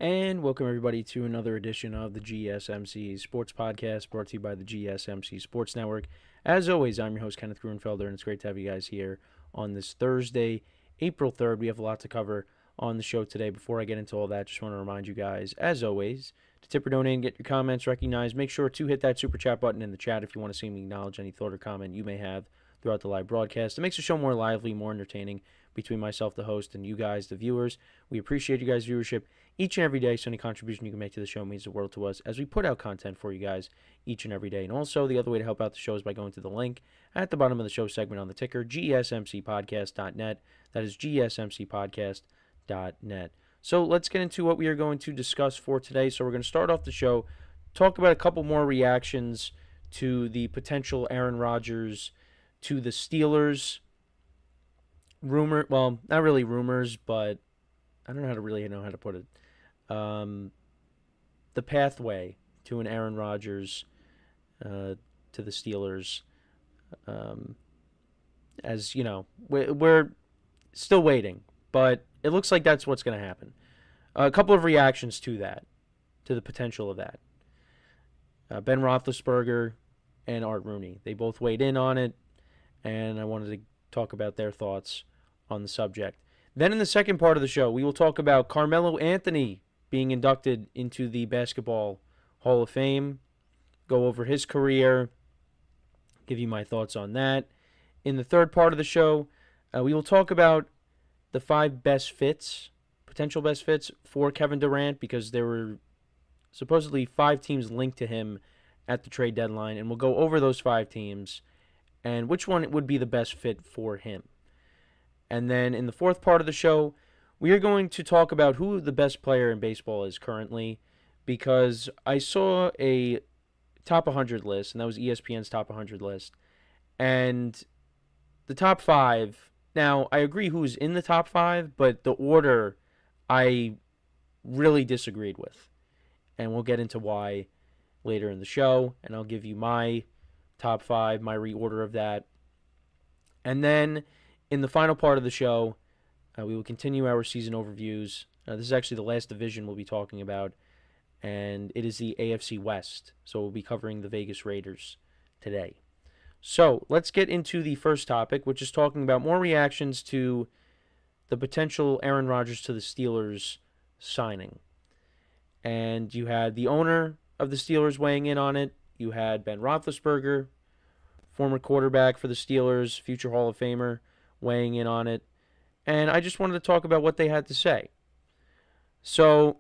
And welcome everybody to another edition of the GSMC Sports Podcast, brought to you by the GSMC Sports Network. As always, I'm your host, Kenneth Grunfelder, and it's great to have you guys here on this Thursday, April 3rd. We have a lot to cover on the show today. Before I get into all that, just want to remind you guys, as always, to tip or donate and get your comments recognized. Make sure to hit that super chat button in the chat if you want to see me acknowledge any thought or comment you may have throughout the live broadcast. It makes the show more lively, more entertaining between myself, the host, and you guys, the viewers. We appreciate you guys' viewership each and every day, so any contribution you can make to the show means the world to us as we put out content for you guys each and every day. And also, the other way to help out the show is by going to the link at the bottom of the show segment on the ticker, GSMCPodcast.net. That is GSMCPodcast.net. So let's get into what we are going to discuss for today. So we're going to start off the show, talk about a couple more reactions to the potential Aaron Rodgers to the Steelers rumor. Well, not really rumors, but I don't know how to put it. The pathway to an Aaron Rodgers to the Steelers. As you know, we're still waiting, but it looks like that's what's going to happen. A couple of reactions to that, to the potential of that. Ben Roethlisberger and Art Rooney, they both weighed in on it, and I wanted to talk about their thoughts on the subject. Then in the second part of the show, we will talk about Carmelo Anthony being inducted into the Basketball Hall of Fame, go over his career, give you my thoughts on that. In the third part of the show, we will talk about the 5 best fits, potential best fits for Kevin Durant, because there were supposedly 5 teams linked to him at the trade deadline, and we'll go over those 5 teams and which one would be the best fit for him. And then in the fourth part of the show, we are going to talk about who the best player in baseball is currently, because I saw a top 100 list, and that was ESPN's top 100 list. And the top 5, now I agree who's in the top 5, but the order I really disagreed with. And we'll get into why later in the show, and I'll give you my top 5, my reorder of that. And then in the final part of the show, we will continue our season overviews. This is actually the last division we'll be talking about, and it is the AFC West. So we'll be covering the Vegas Raiders today. So let's get into the first topic, which is talking about more reactions to the potential Aaron Rodgers to the Steelers signing. And you had the owner of the Steelers weighing in on it. You had Ben Roethlisberger, former quarterback for the Steelers, future Hall of Famer, weighing in on it. And I just wanted to talk about what they had to say. So,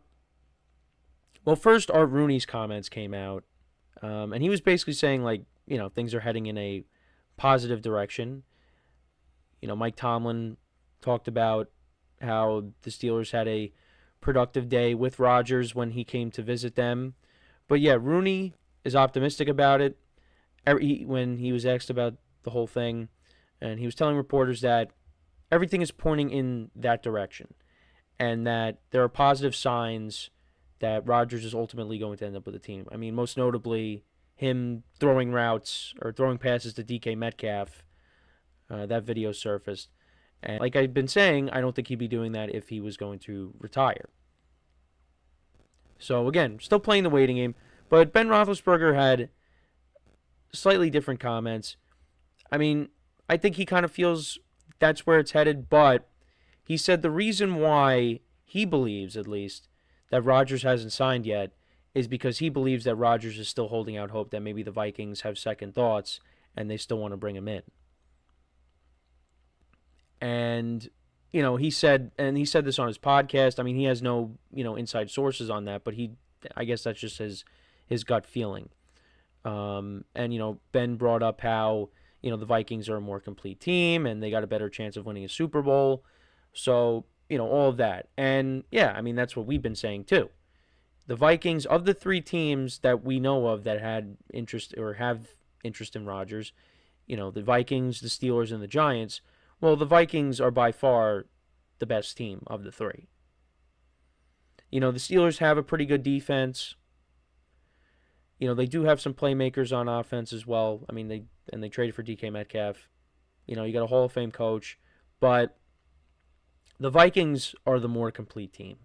well, first, Art Rooney's comments came out. And he was basically saying, like, things are heading in a positive direction. Mike Tomlin talked about how the Steelers had a productive day with Rodgers when he came to visit them. But yeah, Rooney is optimistic about it. When he was asked about the whole thing, and he was telling reporters that everything is pointing in that direction, and that there are positive signs that Rodgers is ultimately going to end up with the team. I mean, most notably, him throwing routes or throwing passes to DK Metcalf. That video surfaced. And like I've been saying, I don't think he'd be doing that if he was going to retire. So again, still playing the waiting game. But Ben Roethlisberger had slightly different comments. I mean, I think he kind of feels that's where it's headed, but he said the reason why he believes, at least, that Rodgers hasn't signed yet is because he believes that Rodgers is still holding out hope that maybe the Vikings have second thoughts and they still want to bring him in. And, he said this on his podcast. I mean, he has no, inside sources on that, but I guess that's just his gut feeling. And, Ben brought up how, the Vikings are a more complete team and they got a better chance of winning a Super Bowl. So, all of that. And, yeah, I mean, that's what we've been saying too. The Vikings, of the 3 teams that we know of that had interest or have interest in Rodgers, the Vikings, the Steelers, and the Giants, well, the Vikings are by far the best team of the 3. The Steelers have a pretty good defense. They do have some playmakers on offense as well. I mean, they traded for DK Metcalf. You got a Hall of Fame coach. But the Vikings are the more complete team.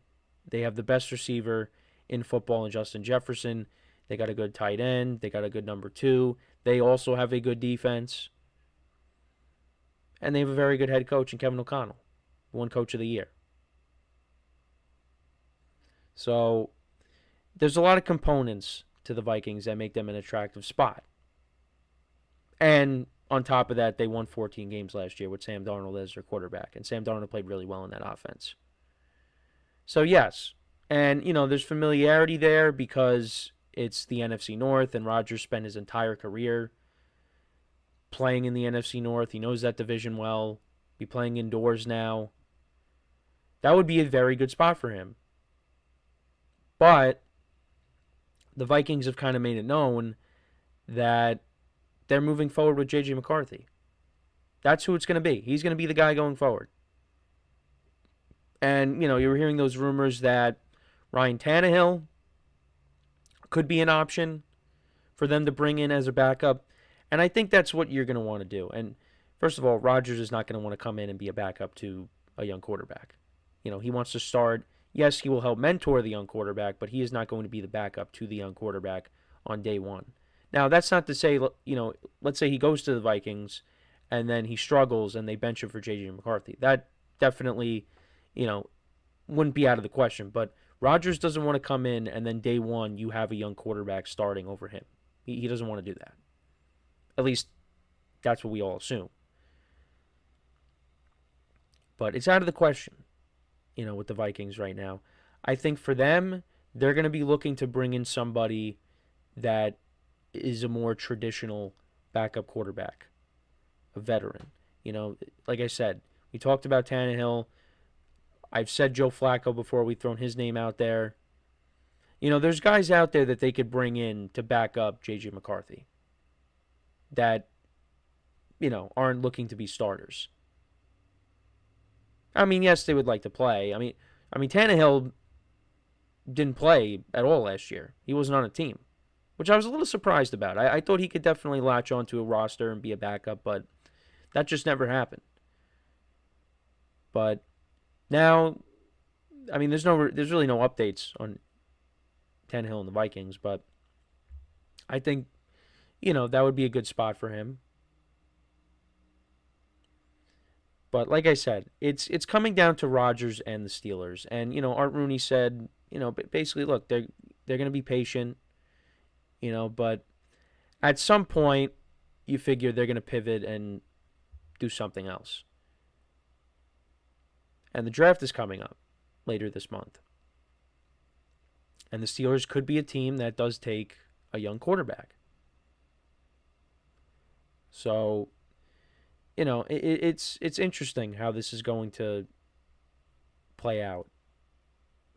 They have the best receiver in football in Justin Jefferson. They got a good tight end. They got a good number 2. They also have a good defense. And they have a very good head coach in Kevin O'Connell, won Coach of the Year. So there's a lot of components to the Vikings that make them an attractive spot. And on top of that, they won 14 games last year with Sam Darnold as their quarterback. And Sam Darnold played really well in that offense. So, yes. And, there's familiarity there because it's the NFC North, and Rodgers spent his entire career playing in the NFC North. He knows that division well. Be playing indoors now. That would be a very good spot for him. But the Vikings have kind of made it known that they're moving forward with J.J. McCarthy. That's who it's going to be. He's going to be the guy going forward. And, you were hearing those rumors that Ryan Tannehill could be an option for them to bring in as a backup. And I think that's what you're going to want to do. And first of all, Rodgers is not going to want to come in and be a backup to a young quarterback. He wants to start. Yes, he will help mentor the young quarterback, but he is not going to be the backup to the young quarterback on day one. Now, that's not to say, let's say he goes to the Vikings and then he struggles and they bench him for J.J. McCarthy. That definitely, wouldn't be out of the question. But Rodgers doesn't want to come in and then day one you have a young quarterback starting over him. He doesn't want to do that. At least that's what we all assume. But it's out of the question, with the Vikings right now. I think for them, they're going to be looking to bring in somebody that is a more traditional backup quarterback, a veteran. Like I said, we talked about Tannehill. I've said Joe Flacco before. We've thrown his name out there. There's guys out there that they could bring in to back up J.J. McCarthy that, aren't looking to be starters. I mean, yes, they would like to play. I mean, Tannehill didn't play at all last year. He wasn't on a team, which I was a little surprised about. I thought he could definitely latch onto a roster and be a backup, but that just never happened. But now, there's really no updates on Tannehill and the Vikings, but I think, that would be a good spot for him. But like I said, it's coming down to Rodgers and the Steelers. And, Art Rooney said, basically, look, they're going to be patient, but at some point you figure they're going to pivot and do something else. And the draft is coming up later this month. And the Steelers could be a team that does take a young quarterback. So, it's interesting how this is going to play out.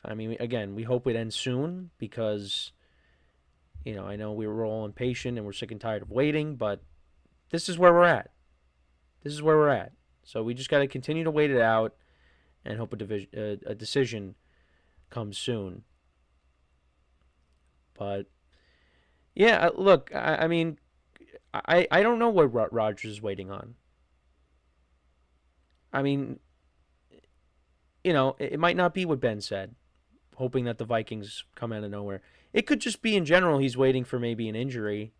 Again, we hope it ends soon because, I know we were all impatient and we're sick and tired of waiting, but this is where we're at. So we just got to continue to wait it out and hope a decision comes soon. But, yeah, look, I don't know what Rodgers is waiting on. It might not be what Ben said, hoping that the Vikings come out of nowhere. It could just be in general he's waiting for maybe an injury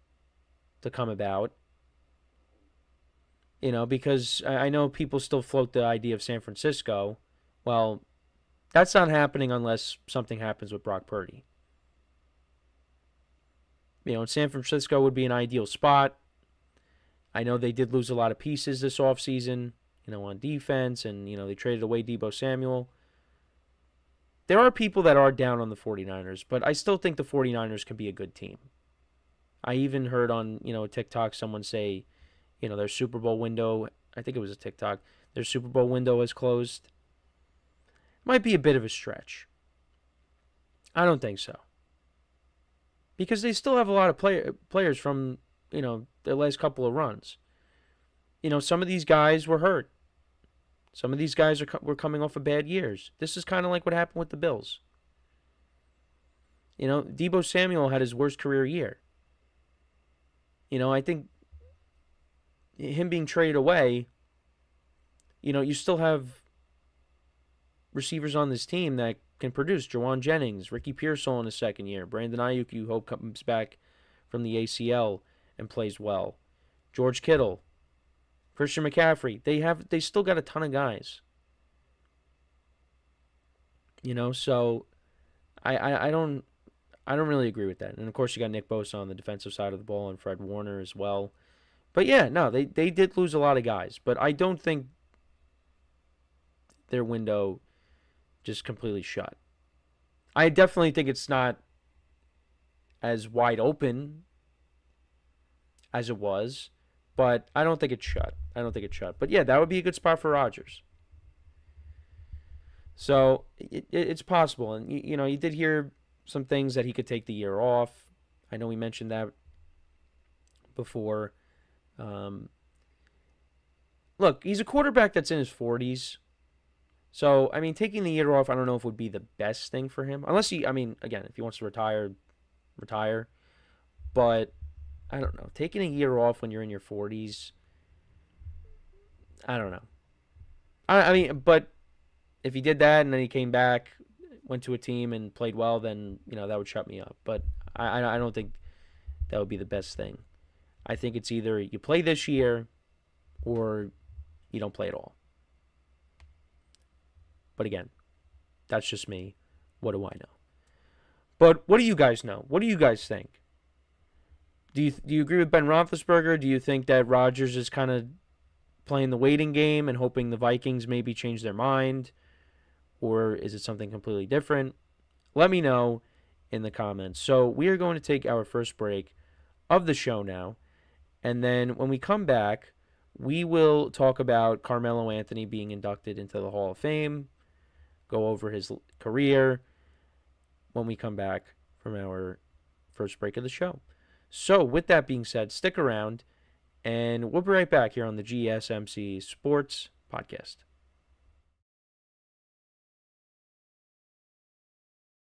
to come about. Because I know people still float the idea of San Francisco. Well, that's not happening unless something happens with Brock Purdy. San Francisco would be an ideal spot. I know they did lose a lot of pieces this offseason, on defense, and, they traded away Deebo Samuel. There are people that are down on the 49ers, but I still think the 49ers can be a good team. I even heard on, TikTok someone say, their Super Bowl window, I think it was a TikTok, their Super Bowl window is closed. Might be a bit of a stretch. I don't think so. Because they still have a lot of players from, their last couple of runs. Some of these guys were hurt. Some of these guys were coming off of bad years. This is kind of like what happened with the Bills. Deebo Samuel had his worst career year. I think him being traded away, you still have receivers on this team that can produce. Jawan Jennings, Ricky Pearsall in his second year. Brandon Ayuk, you hope comes back from the ACL and plays well. George Kittle, Christian McCaffrey. They still got a ton of guys. So I don't really agree with that. And of course you got Nick Bosa on the defensive side of the ball and Fred Warner as well. But yeah, no, they did lose a lot of guys, but I don't think their window just completely shut. I definitely think it's not as wide open as it was, but I don't think it's shut. But yeah, that would be a good spot for Rodgers. So it's possible. And, you did hear some things that he could take the year off. I know we mentioned that before. Look, he's a quarterback that's in his 40s. So, I mean, taking the year off, I don't know if would be the best thing for him. Unless again, if he wants to retire. But, I don't know. Taking a year off when you're in your 40s, I don't know. I mean, but if he did that and then he came back, went to a team and played well, then, that would shut me up. But I don't think that would be the best thing. I think it's either you play this year or you don't play at all. But again, that's just me. What do I know? But what do you guys know? What do you guys think? Do you agree with Ben Roethlisberger? Do you think that Rodgers is kind of playing the waiting game and hoping the Vikings maybe change their mind? Or is it something completely different? Let me know in the comments. So we are going to take our first break of the show now. And then when we come back, we will talk about Carmelo Anthony being inducted into the Hall of Fame, go over his career when we come back from our first break of the show. So with that being said, stick around, and we'll be right back here on the GSMC Sports Podcast.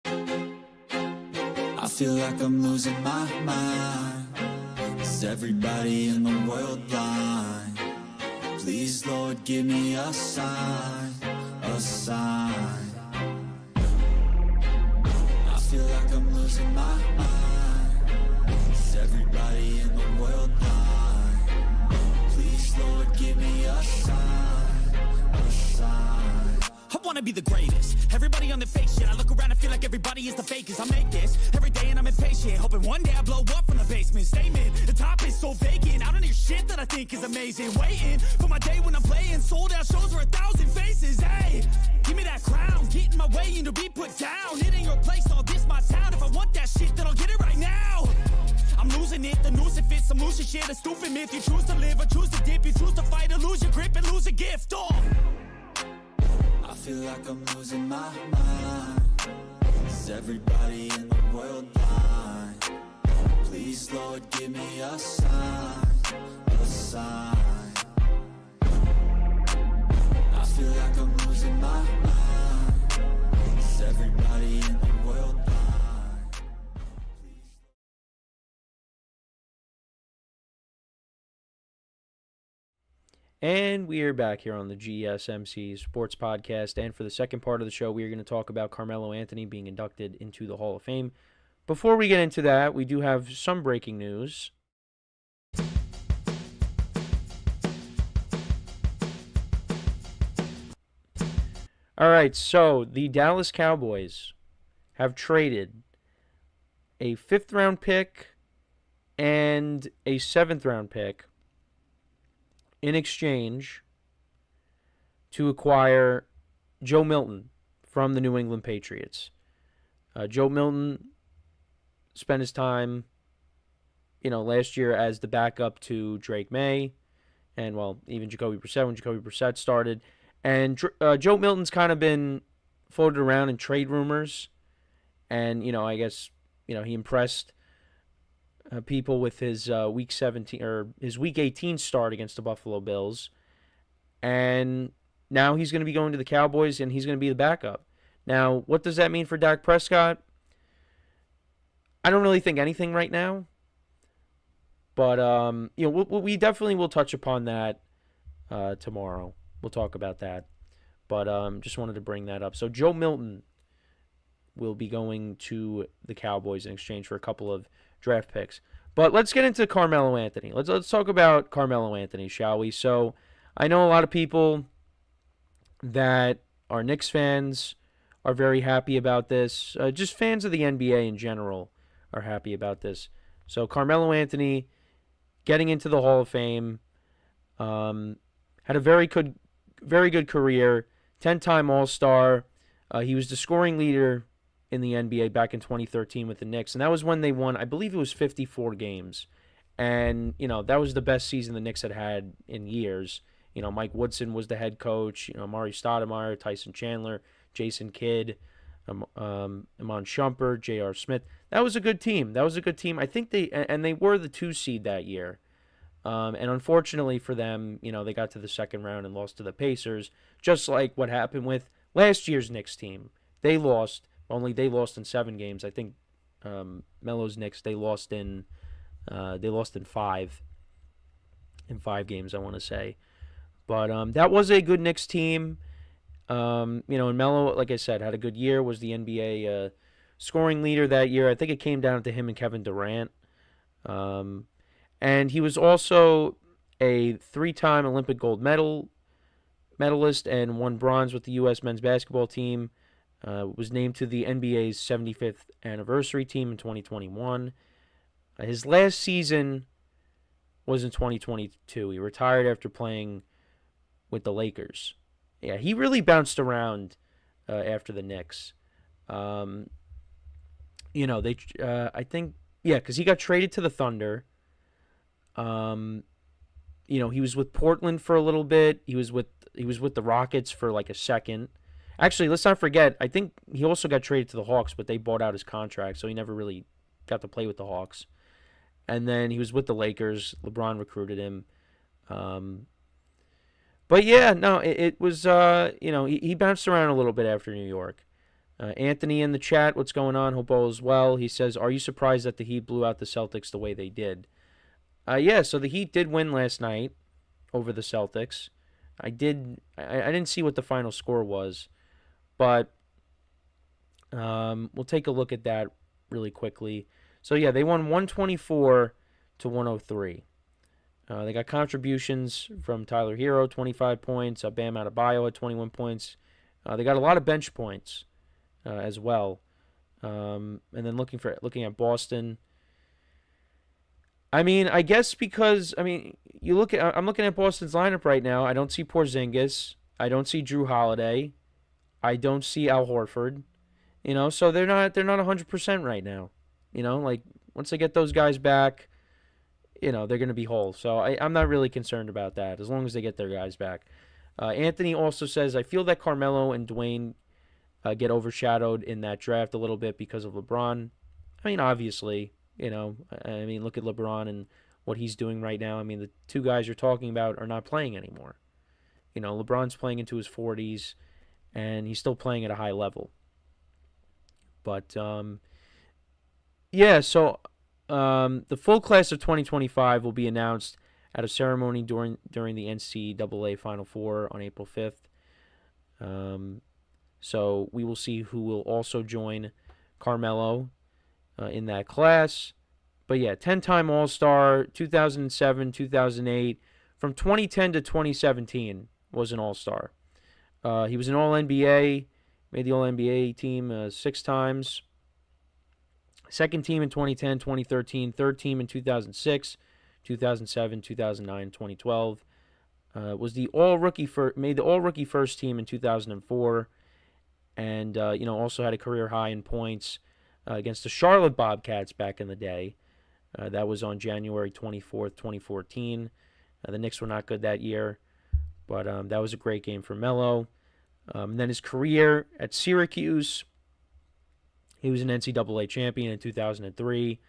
I feel like I'm losing my mind. Is everybody in the world blind? Please, Lord, give me a sign, a sign. I feel like I'm losing my mind. Is everybody in the world blind? Please, Lord, give me a sign, a sign. I wanna be the greatest. Everybody on the fake shit. I look around and feel like everybody is the fakest. I make this every day and I'm impatient, hoping one day I blow up from the basement. Statement, the top is so vacant. I don't hear shit that I think is amazing. Waiting for my day when I'm playing sold out shows for 1,000 faces. Hey, give me that crown, get in my way and to be put down. It ain't your place, all this my town. If I want that shit, then I'll get it right now. I'm losing it, the noose it fits. I'm losing shit, a stupid myth. You choose to live or choose to dip. You choose to fight or lose your grip and lose a gift. I feel like I'm losing my mind. Is everybody in the world blind? Please, Lord, give me a sign, a sign. I feel like I'm losing my mind. Is everybody in the world blind? And we are back here on the GSMC Sports Podcast. And for the second part of the show, we are going to talk about Carmelo Anthony being inducted into the Hall of Fame. Before we get into that, we do have some breaking news. All right, so the Dallas Cowboys have traded a 5th-round pick and a 7th-round pick in exchange to acquire Joe Milton from the New England Patriots. Joe Milton spent his time, last year as the backup to Drake May, and even Jacoby Brissett when Jacoby Brissett started. And Joe Milton's kind of been floated around in trade rumors, and I guess he impressed people with his Week 17 or his Week 18 start against the Buffalo Bills, and now he's going to be going to the Cowboys, and he's going to be the backup. Now, what does that mean for Dak Prescott? I don't really think anything right now, but we definitely will touch upon that tomorrow. We'll talk about that, but just wanted to bring that up. So Joe Milton will be going to the Cowboys in exchange for a couple of draft picks. But let's get into Carmelo Anthony. Let's talk about Carmelo Anthony, shall we? So I know a lot of people that are Knicks fans are very happy about this. Just fans of the NBA in general are happy about this. So Carmelo Anthony getting into the Hall of Fame, had a very good career, 10-time All-Star. He was the scoring leader in the NBA back in 2013 with the Knicks, and that was when they won, I believe it was 54 games. And, that was the best season the Knicks had in years. Mike Woodson was the head coach, Amari Stoudemire, Tyson Chandler, Jason Kidd, Iman Shumpert, J.R. Smith. That was a good team. I think they were the 2 seed that year. And unfortunately for them, they got to the second round and lost to the Pacers, just like what happened with last year's Knicks team. They lost, only they lost in 7 games. I think Melo's Knicks, they lost in 5 games, I want to say. But that was a good Knicks team. And Melo, like I said, had a good year, was the NBA scoring leader that year. I think it came down to him and Kevin Durant. And he was also a 3-time Olympic gold medalist and won bronze with the U.S. men's basketball team. Was named to the NBA's 75th anniversary team in 2021. His last season was in 2022. He retired after playing with the Lakers. Yeah, he really bounced around after the Knicks. I think, because he got traded to the Thunder. He was with Portland for a little bit. He was with the Rockets for like a second. Actually, let's not forget, I think he also got traded to the Hawks, but they bought out his contract, so he never really got to play with the Hawks. And then he was with the Lakers. LeBron recruited him. But yeah, no, it was, he bounced around a little bit after New York. Anthony in the chat, what's going on? Hope all is well. He says, are you surprised that the Heat blew out the Celtics the way they did? So the Heat did win last night over the Celtics. I didn't see what the final score was, but we'll take a look at that really quickly. So yeah, they won 124 to 103. They got contributions from Tyler Hero, 25 points. Bam Adebayo at 21 points. They got a lot of bench points as well. And then looking at Boston. I guess because I'm looking at Boston's lineup right now. I don't see Porzingis. I don't see Drew Holiday. I don't see Al Horford. So they're not 100% right now. Once they get those guys back, they're going to be whole. So I'm not really concerned about that as long as they get their guys back. Anthony also says, I feel that Carmelo and Dwayne get overshadowed in that draft a little bit because of LeBron. Obviously, look at LeBron and what he's doing right now. The 2 guys you're talking about are not playing anymore. LeBron's playing into his 40s, and he's still playing at a high level. But, the full class of 2025 will be announced at a ceremony during the NCAA Final Four on April 5th. So we will see who will also join Carmelo in that class. But yeah, 10-time All-Star, 2007, 2008. From 2010 to 2017 was an All-Star. He was an All-NBA, made the All-NBA team 6 times. Second team in 2010, 2013. Third team in 2006, 2007, 2009, 2012. Was the made the All-Rookie first team in 2004. And, also had a career high in points against the Charlotte Bobcats back in the day. That was on January 24th, 2014. The Knicks were not good that year, but that was a great game for Melo. And then his career at Syracuse, he was an NCAA champion in 2003,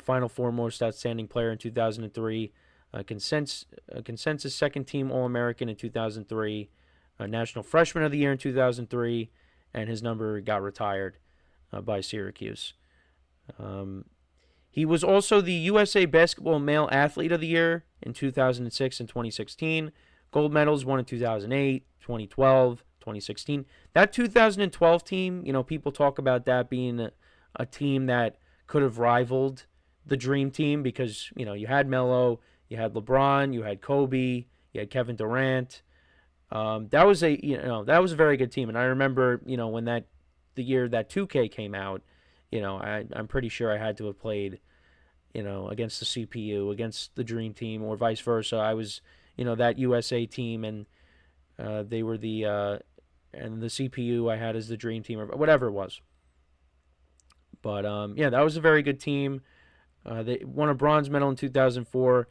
Final Four most outstanding player in 2003, consensus second-team All-American in 2003, National Freshman of the Year in 2003, and his number got retired by Syracuse. He was also the USA Basketball Male Athlete of the Year in 2006 and 2016. Gold medals won in 2008, 2012, 2016. That 2012 team, people talk about that being a team that could have rivaled the Dream Team because, you had Melo, you had LeBron, you had Kobe, you had Kevin Durant. That was a very good team. And I remember, when the year that 2K came out, I'm pretty sure I had to have played, against the CPU, against the Dream Team, or vice versa. I was, that USA team, and they were and the CPU I had as the Dream Team, or whatever it was. But, that was a very good team. They won a bronze medal in 2004.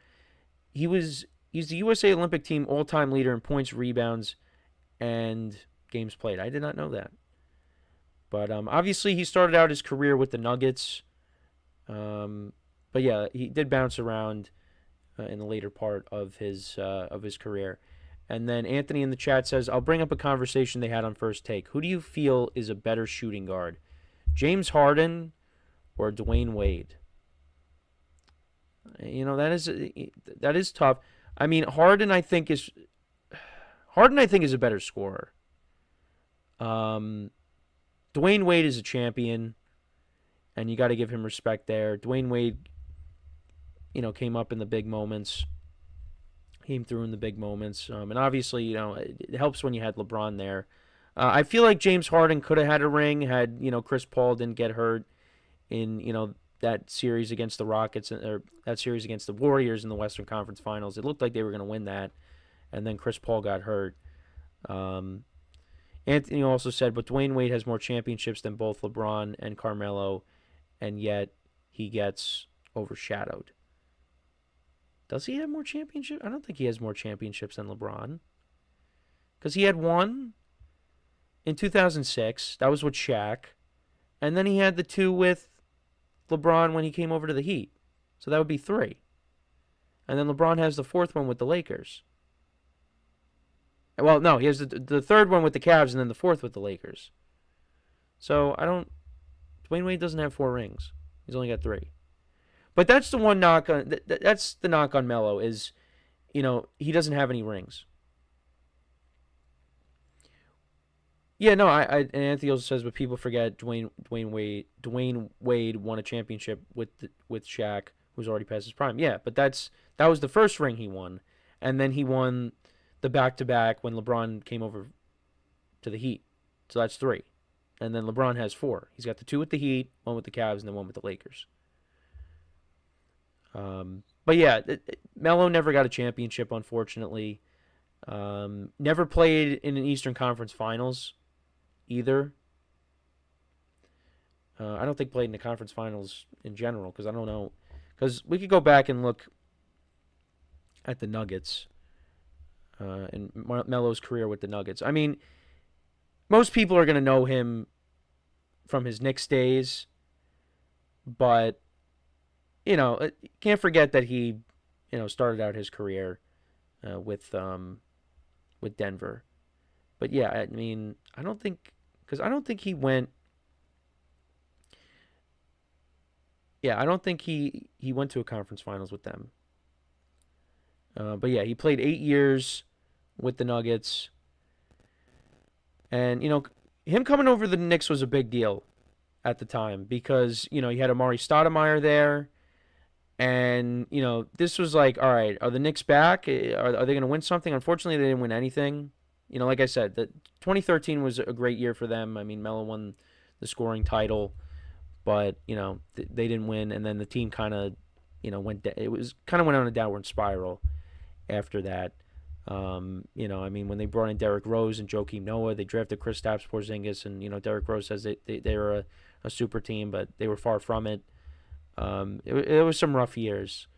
He's the USA Olympic team all-time leader in points, rebounds, and games played. I did not know that. But obviously he started out his career with the Nuggets. But yeah, he did bounce around in the later part of his career. And then Anthony in the chat says, I'll bring up a conversation they had on First Take. Who do you feel is a better shooting guard? James Harden or Dwayne Wade? That is tough. I mean, Harden I think is a better scorer. Dwayne Wade is a champion, and you got to give him respect there. Dwayne Wade, came up in the big moments, came through in the big moments, and obviously, it helps when you had LeBron there. I feel like James Harden could have had a ring had Chris Paul didn't get hurt in that series against the Rockets, or that series against the Warriors in the Western Conference Finals. It looked like they were going to win that, and then Chris Paul got hurt. Anthony also said, but Dwayne Wade has more championships than both LeBron and Carmelo, and yet he gets overshadowed. Does he have more championships? I don't think he has more championships than LeBron. Because he had one in 2006. That was with Shaq. And then he had the two with LeBron when he came over to the Heat. So that would be 3. And then LeBron has the 4th one with the Lakers. Well, no, he has the 3rd one with the Cavs and then the 4th with the Lakers. So Dwayne Wade doesn't have 4 rings. He's only got 3. But that's the one knock on that's the knock on Melo is, he doesn't have any rings. Yeah, no, and Anthony also says, but people forget Dwayne Wade won a championship with Shaq, who's already past his prime. Yeah, but that was the first ring he won, and then he won the back-to-back when LeBron came over to the Heat. So that's 3, and then LeBron has 4. He's got the 2 with the Heat, 1 with the Cavs, and then 1 with the Lakers. But yeah, Melo never got a championship, unfortunately. Never played in an Eastern Conference Finals either. I don't think played in the conference finals in general, because I don't know. Because we could go back and look at the Nuggets and Melo's career with the Nuggets. I mean, most people are going to know him from his Knicks days, but, can't forget that he, started out his career with Denver. But yeah, I mean, I don't think he went. Yeah, I don't think he went to a conference finals with them. But yeah, he played 8 years with the Nuggets. And, him coming over the Knicks was a big deal at the time because, you had Amari Stoudemire there. And, this was like, all right, are the Knicks back? Are they going to win something? Unfortunately, they didn't win anything. Like I said, 2013 was a great year for them. I mean, Melo won the scoring title, but, they didn't win. And then the team kind of, went on a downward spiral after that. I mean, when they brought in Derrick Rose and Joakim Noah, they drafted Kristaps Porzingis, and, Derrick Rose says they were a super team, but they were far from it. It was some rough years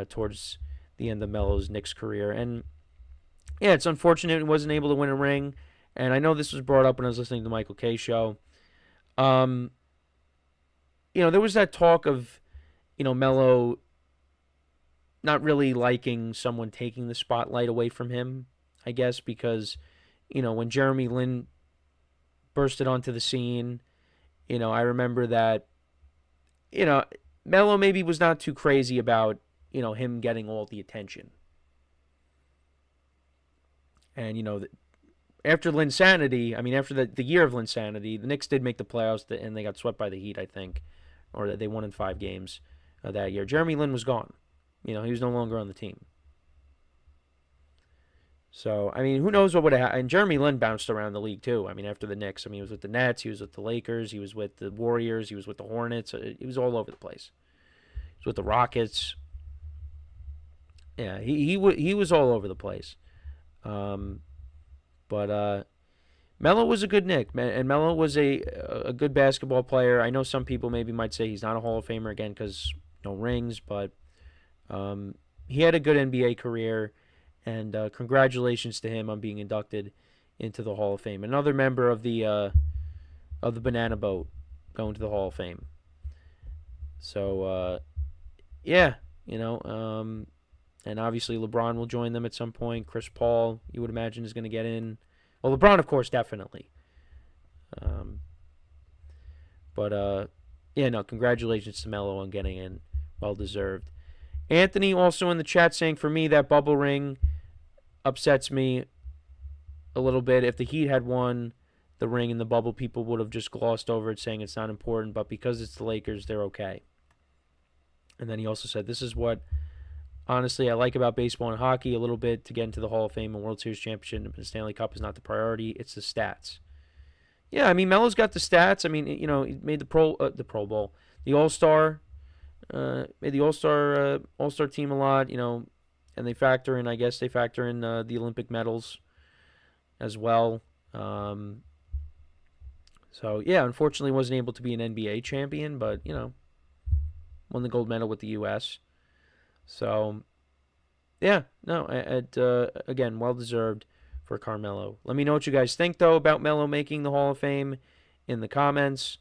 towards the end of Melo's Knicks career. And, yeah, it's unfortunate he wasn't able to win a ring. And I know this was brought up when I was listening to the Michael Kay show. There was that talk of, Melo not really liking someone taking the spotlight away from him, I guess, because, when Jeremy Lin bursted onto the scene, I remember that, Melo maybe was not too crazy about, him getting all the attention. And, after Linsanity, I mean, after the year of Linsanity, the Knicks did make the playoffs, and they got swept by the Heat, I think, or they won in 5 games that year. Jeremy Lin was gone. He was no longer on the team. So, I mean, who knows what would have happened. And Jeremy Lin bounced around the league, too. I mean, after the Knicks. I mean, he was with the Nets. He was with the Lakers. He was with the Warriors. He was with the Hornets. He was all over the place. He was with the Rockets. Yeah, he was all over the place. But Melo was a good Knick, and Melo was a good basketball player. I know some people maybe might say he's not a Hall of Famer again because no rings, but he had a good NBA career. And congratulations to him on being inducted into the Hall of Fame. Another member of the Banana Boat going to the Hall of Fame. So, yeah, and obviously LeBron will join them at some point. Chris Paul, you would imagine, is going to get in. Well, LeBron, of course, definitely. Congratulations to Melo on getting in. Well-deserved. Anthony also in the chat saying, for me, that bubble ring upsets me a little bit. If the Heat had won the ring in the bubble, people would have just glossed over it, saying it's not important, but because it's the Lakers, they're okay. And then he also said, this is what, honestly, I like about baseball and hockey a little bit to get into the Hall of Fame and World Series championship, and the Stanley Cup is not the priority, it's the stats. Yeah, I mean, Melo's got the stats. I mean, he made the Pro Bowl, the All-Star, made the All-Star team a lot, and they factor in the Olympic medals as well. So yeah, unfortunately wasn't able to be an NBA champion, but won the gold medal with the U.S. So yeah, no, again, well deserved for Carmelo. Let me know what you guys think though about Melo making the Hall of Fame in the comments.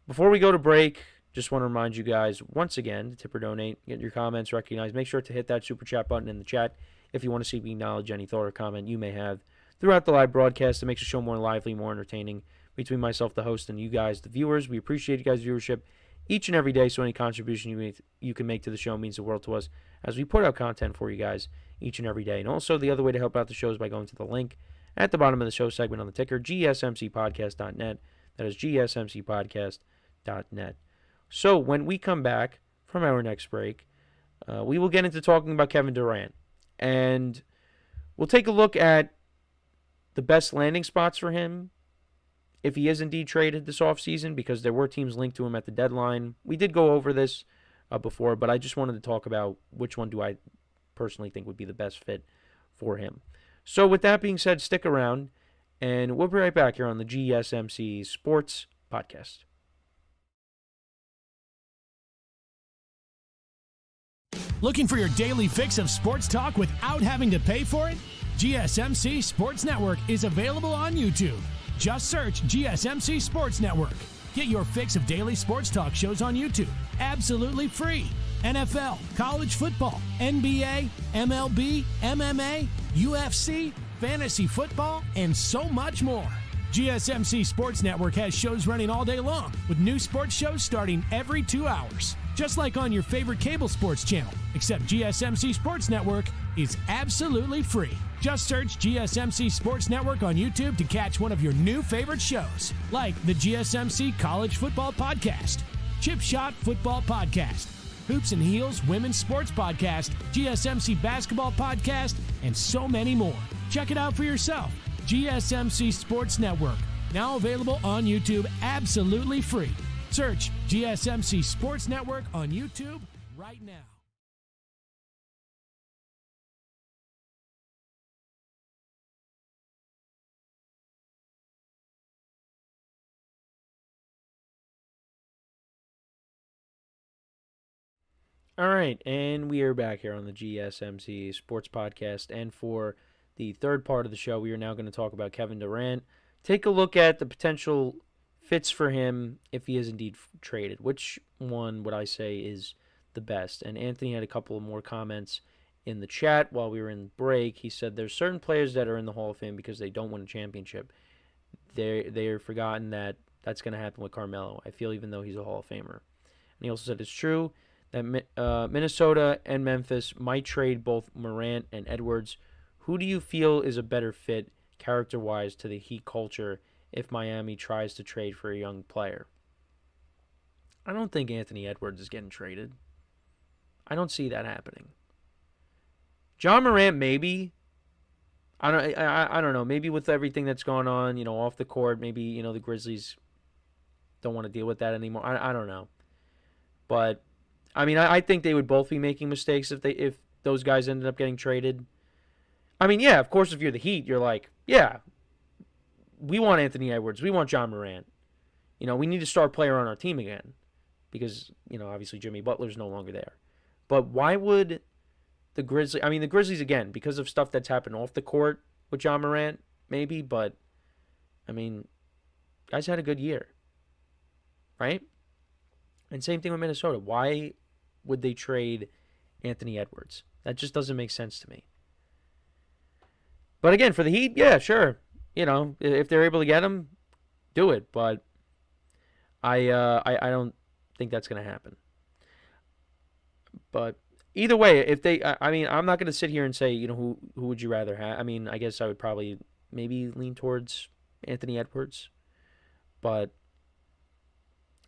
Before we go to break, just want to remind you guys, once again, to tip or donate, get your comments recognized. Make sure to hit that super chat button in the chat if you want to see me acknowledge any thought or comment you may have throughout the live broadcast. It makes the show more lively, more entertaining between myself, the host, and you guys, the viewers. We appreciate you guys' viewership each and every day, so any contribution you can make to the show means the world to us as we put out content for you guys each and every day. And also, the other way to help out the show is by going to the link at the bottom of the show segment on the ticker, GSMCPodcast.net. That is GSMCPodcast.net. So when we come back from our next break, we will get into talking about Kevin Durant. And we'll take a look at the best landing spots for him if he is indeed traded this offseason, because there were teams linked to him at the deadline. We did go over this before, but I just wanted to talk about which one do I personally think would be the best fit for him. So with that being said, stick around, and we'll be right back here on the GSMC Sports Podcast. Looking for your daily fix of sports talk without having to pay for it? GSMC Sports Network is available on YouTube. Just search GSMC Sports Network. Get your fix of daily sports talk shows on YouTube, absolutely free. NFL, college football, NBA, MLB, MMA, UFC, fantasy football, and so much more. GSMC Sports Network has shows running all day long, with new sports shows starting every 2 hours. Just like on your favorite cable sports channel, except GSMC Sports Network is absolutely free. Just search GSMC Sports Network on YouTube to catch one of your new favorite shows, like the GSMC College Football Podcast, Chip Shot Football Podcast, Hoops and Heels Women's Sports Podcast, GSMC Basketball Podcast, and so many more. Check it out for yourself. GSMC Sports Network, now available on YouTube absolutely free. Search GSMC Sports Network on YouTube right now. All right, and we are back here on the GSMC Sports Podcast, and for the third part of the show, we are now going to talk about Kevin Durant. Take a look at the potential fits for him if he is indeed traded. Which one would I say is the best? And Anthony had a couple of more comments in the chat while we were in break. He said there's certain players that are in the Hall of Fame because they don't win a championship. They're forgotten that that's going to happen with Carmelo. I feel even though he's a Hall of Famer. And he also said it's true that Minnesota and Memphis might trade both Morant and Edwards. Who do you feel is a better fit, character-wise to the Heat culture if Miami tries to trade for a young player. I don't think Anthony Edwards is getting traded. I don't see that happening. John Morant, maybe. I don't know. Maybe with everything that's gone on, off the court, maybe, the Grizzlies don't want to deal with that anymore. I don't know. But, I think they would both be making mistakes if those guys ended up getting traded. Yeah, of course, if you're the Heat, you're like, yeah, we want Anthony Edwards. We want John Morant. We need a star player on our team again because, obviously Jimmy Butler's no longer there. But why would the Grizzlies... the Grizzlies, again, because of stuff that's happened off the court with John Morant, maybe, but, guys had a good year, right? And same thing with Minnesota. Why would they trade Anthony Edwards? That just doesn't make sense to me. But again, for the Heat, yeah, sure. If they're able to get him, do it. But I don't think that's going to happen. But either way, if they, I'm not going to sit here and say, who would you rather have? I guess I would probably maybe lean towards Anthony Edwards. But,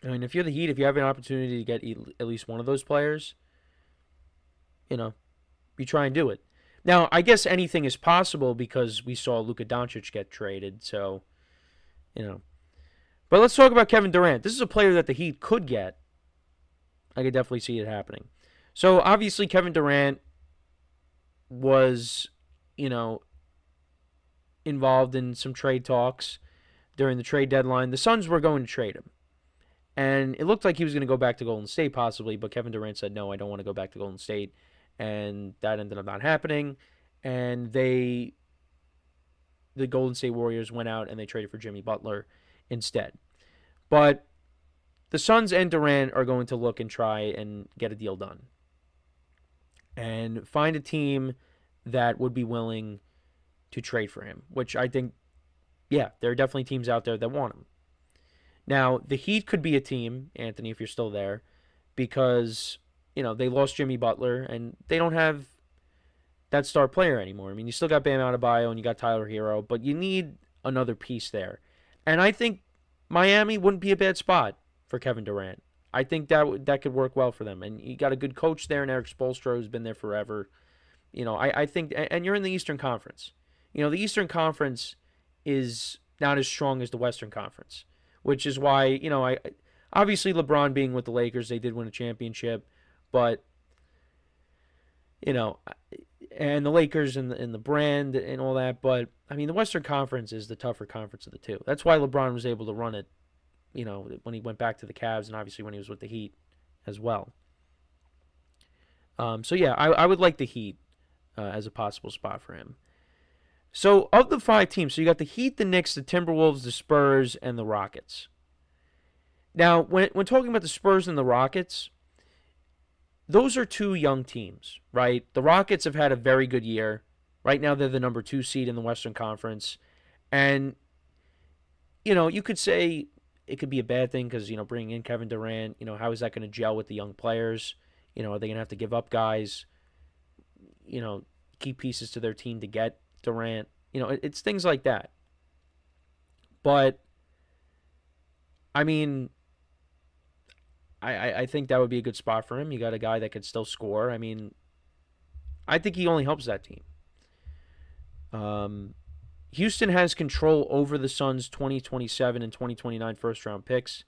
if you're the Heat, if you have an opportunity to get at least one of those players, you try and do it. Now, I guess anything is possible because we saw Luka Doncic get traded, so, But let's talk about Kevin Durant. This is a player that the Heat could get. I could definitely see it happening. So, obviously, Kevin Durant was, involved in some trade talks during the trade deadline. The Suns were going to trade him. And it looked like he was going to go back to Golden State possibly, but Kevin Durant said, no, I don't want to go back to Golden State. And that ended up not happening. And the Golden State Warriors went out and they traded for Jimmy Butler instead. But the Suns and Durant are going to look and try and get a deal done. And find a team that would be willing to trade for him, which I think, yeah, there are definitely teams out there that want him. Now, the Heat could be a team, Anthony, if you're still there, because, they lost Jimmy Butler, and they don't have that star player anymore. You still got Bam Adebayo, and you got Tyler Hero, but you need another piece there. And I think Miami wouldn't be a bad spot for Kevin Durant. I think that could work well for them. And you got a good coach there, and Eric Spoelstra, who's been there forever. I think, and you're in the Eastern Conference. The Eastern Conference is not as strong as the Western Conference, which is why, obviously LeBron being with the Lakers, they did win a championship, but, and the Lakers and the brand and all that, but, the Western Conference is the tougher conference of the two. That's why LeBron was able to run it, when he went back to the Cavs and obviously when he was with the Heat as well. So, yeah, I would like the Heat as a possible spot for him. So, of the 5 teams, so you got the Heat, the Knicks, the Timberwolves, the Spurs, and the Rockets. Now, when talking about the Spurs and the Rockets, those are 2 young teams, right? The Rockets have had a very good year. Right now, they're the number 2 seed in the Western Conference. And, you could say it could be a bad thing because, bringing in Kevin Durant, how is that going to gel with the young players? Are they going to have to give up guys, key pieces to their team to get Durant? It's things like that. But, I think that would be a good spot for him. You got a guy that could still score. I think he only helps that team. Houston has control over the Suns' 2027 and 2029 first-round picks.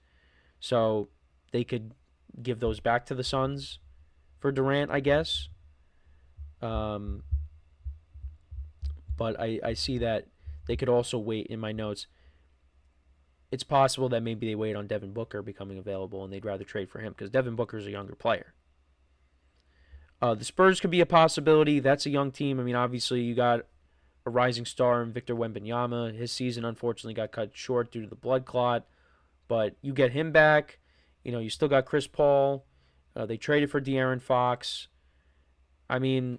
So they could give those back to the Suns for Durant, I guess. But I see that they could also wait, in my notes, it's possible that maybe they wait on Devin Booker becoming available and they'd rather trade for him because Devin Booker is a younger player. The Spurs could be a possibility. That's a young team. Obviously you got a rising star in Victor Wembanyama. His season, unfortunately, got cut short due to the blood clot. But you get him back. You still got Chris Paul. They traded for De'Aaron Fox. Kevin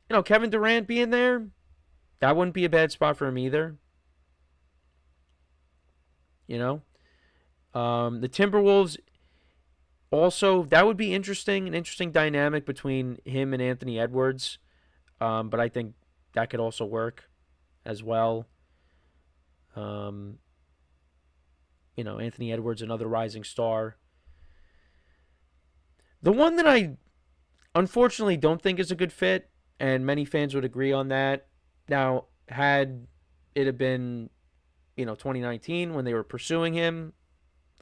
Durant being there, that wouldn't be a bad spot for him either. The Timberwolves, also, that would be interesting, an interesting dynamic between him and Anthony Edwards. But I think that could also work as well. Anthony Edwards, another rising star. The one that I unfortunately don't think is a good fit, and many fans would agree on that. Now, had it have been, 2019 when they were pursuing him,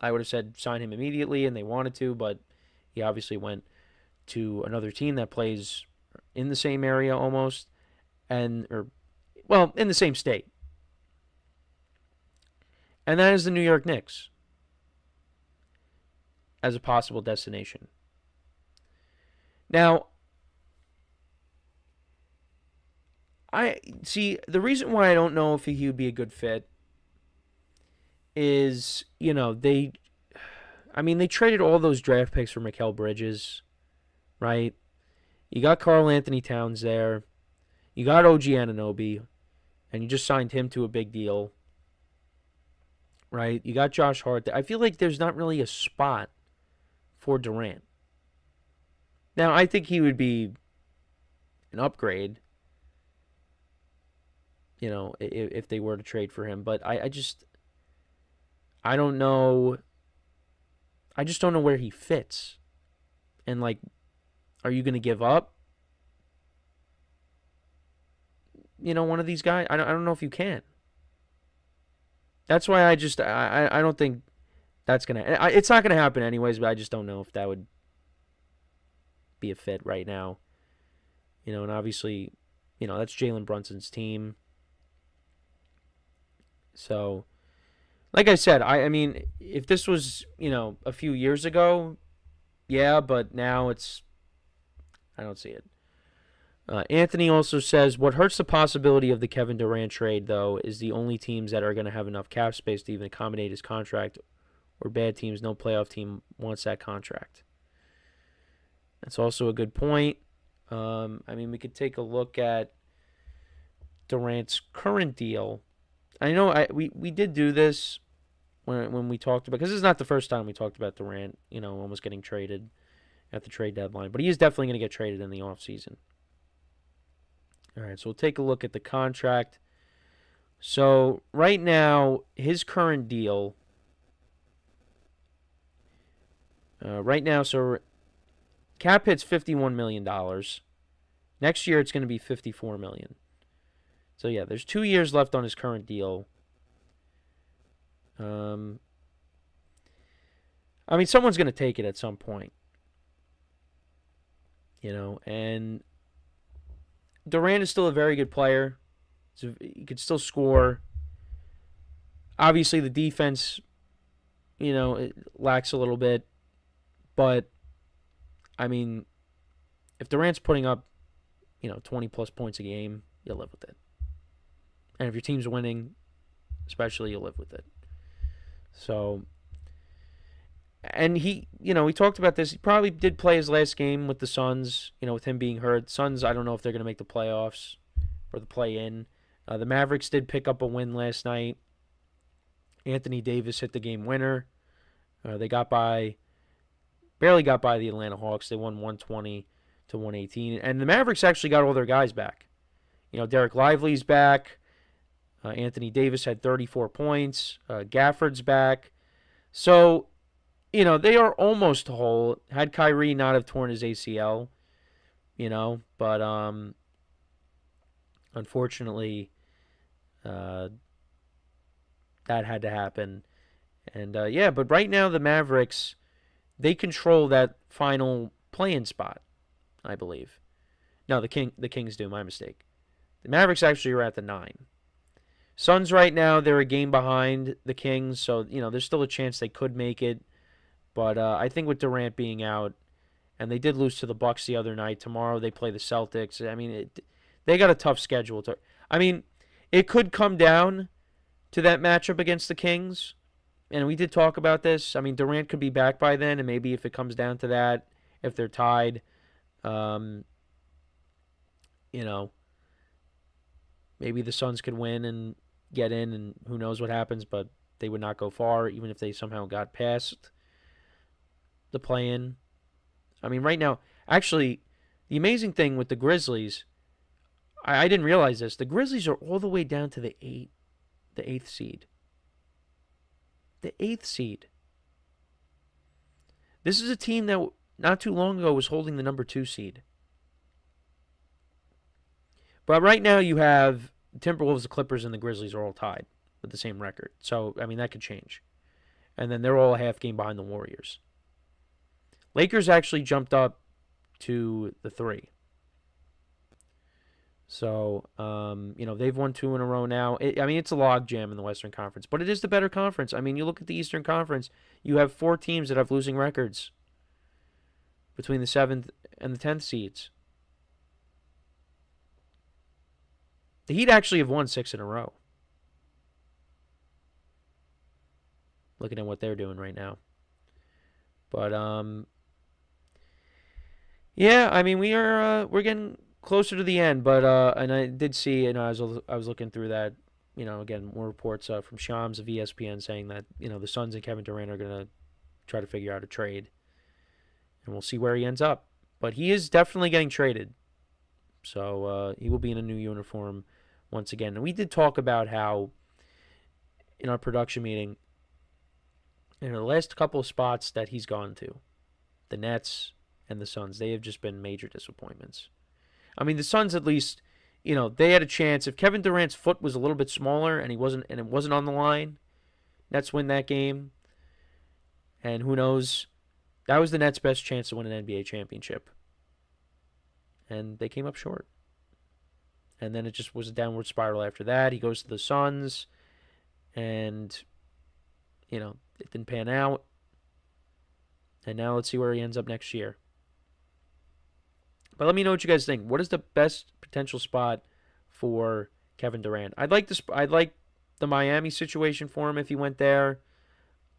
I would have said sign him immediately, and they wanted to, but he obviously went to another team that plays in the same area almost, in the same state. And that is the New York Knicks as a possible destination. Now, I see the reason why I don't know if he would be a good fit is, they traded all those draft picks for Mikal Bridges, right? You got Karl Anthony Towns there. You got OG Anunoby, and you just signed him to a big deal, right? You got Josh Hart. I feel like there's not really a spot for Durant. Now, I think he would be an upgrade, if they were to trade for him. But I don't know. I just don't know where he fits. And, are you going to give up, one of these guys? I don't know if you can. That's why I don't think that's going to... It's not going to happen anyways, but I just don't know if that would be a fit right now. And obviously, that's Jalen Brunson's team. So, like I said, I mean, if this was, a few years ago, yeah, but now I don't see it. Anthony also says, what hurts the possibility of the Kevin Durant trade, though, is the only teams that are going to have enough cap space to even accommodate his contract, or bad teams, no playoff team wants that contract. That's also a good point. We could take a look at Durant's current deal. I know we did do this when we talked about, because this is not the first time we talked about Durant, almost getting traded at the trade deadline. But he is definitely going to get traded in the offseason. All right, so we'll take a look at the contract. So right now, his current deal, cap hit's $51 million. Next year, it's going to be $54 million. So, yeah, there's 2 years left on his current deal. Someone's going to take it at some point. And Durant is still a very good player. So he could still score. Obviously, the defense, it lacks a little bit. But, if Durant's putting up, 20-plus points a game, you'll live with it. And if your team's winning, especially, you'll live with it. So, and he, we talked about this. He probably did play his last game with the Suns, with him being hurt. Suns, I don't know if they're going to make the playoffs or the play-in. The Mavericks did pick up a win last night. Anthony Davis hit the game winner. They barely got by the Atlanta Hawks. They won 120-118. And the Mavericks actually got all their guys back. Derek Lively's back. Anthony Davis had 34 points. Gafford's back. So, they are almost whole. Had Kyrie not have torn his ACL, but unfortunately, that had to happen. And, but right now the Mavericks, they control that final play-in spot, I believe. No, the Kings do, my mistake. The Mavericks actually are at the 9. Suns right now, they're a game behind the Kings, so, there's still a chance they could make it. But I think with Durant being out, and they did lose to the Bucks the other night. Tomorrow they play the Celtics. They got a tough schedule. It could come down to that matchup against the Kings. And we did talk about this. Durant could be back by then, and maybe if it comes down to that, if they're tied, maybe the Suns could win and get in, and who knows what happens, but they would not go far, even if they somehow got past the play-in. Right now, actually, the amazing thing with the Grizzlies, I didn't realize this. The Grizzlies are all the way down to the 8. The 8th seed. The 8th seed. This is a team that not too long ago was holding the number 2 seed. But right now you have the Timberwolves, the Clippers, and the Grizzlies are all tied with the same record. So, I mean, that could change. And then they're all a half game behind the Warriors. Lakers actually jumped up to the 3. So, they've won 2 in a row now. It's a log jam in the Western Conference, but it is the better conference. I mean, you look at the Eastern Conference, you have 4 teams that have losing records between the 7th and the 10th seeds. The Heat actually have won 6 in a row. Looking at what they're doing right now. But, yeah, I mean, we're getting closer to the end, but and I did see, and I was looking through that, again, more reports from Shams of ESPN saying that, the Suns and Kevin Durant are going to try to figure out a trade, and we'll see where he ends up. But he is definitely getting traded, so he will be in a new uniform once again. And we did talk about how, in our production meeting, in the last couple of spots that he's gone to, the Nets and the Suns, they have just been major disappointments. I mean, the Suns at least, they had a chance. If Kevin Durant's foot was a little bit smaller and it wasn't on the line, Nets win that game. And who knows? That was the Nets' best chance to win an NBA championship. And they came up short. And then it just was a downward spiral after that. He goes to the Suns, and, it didn't pan out. And now let's see where he ends up next year. But let me know what you guys think. What is the best potential spot for Kevin Durant? I'd like the Miami situation for him if he went there.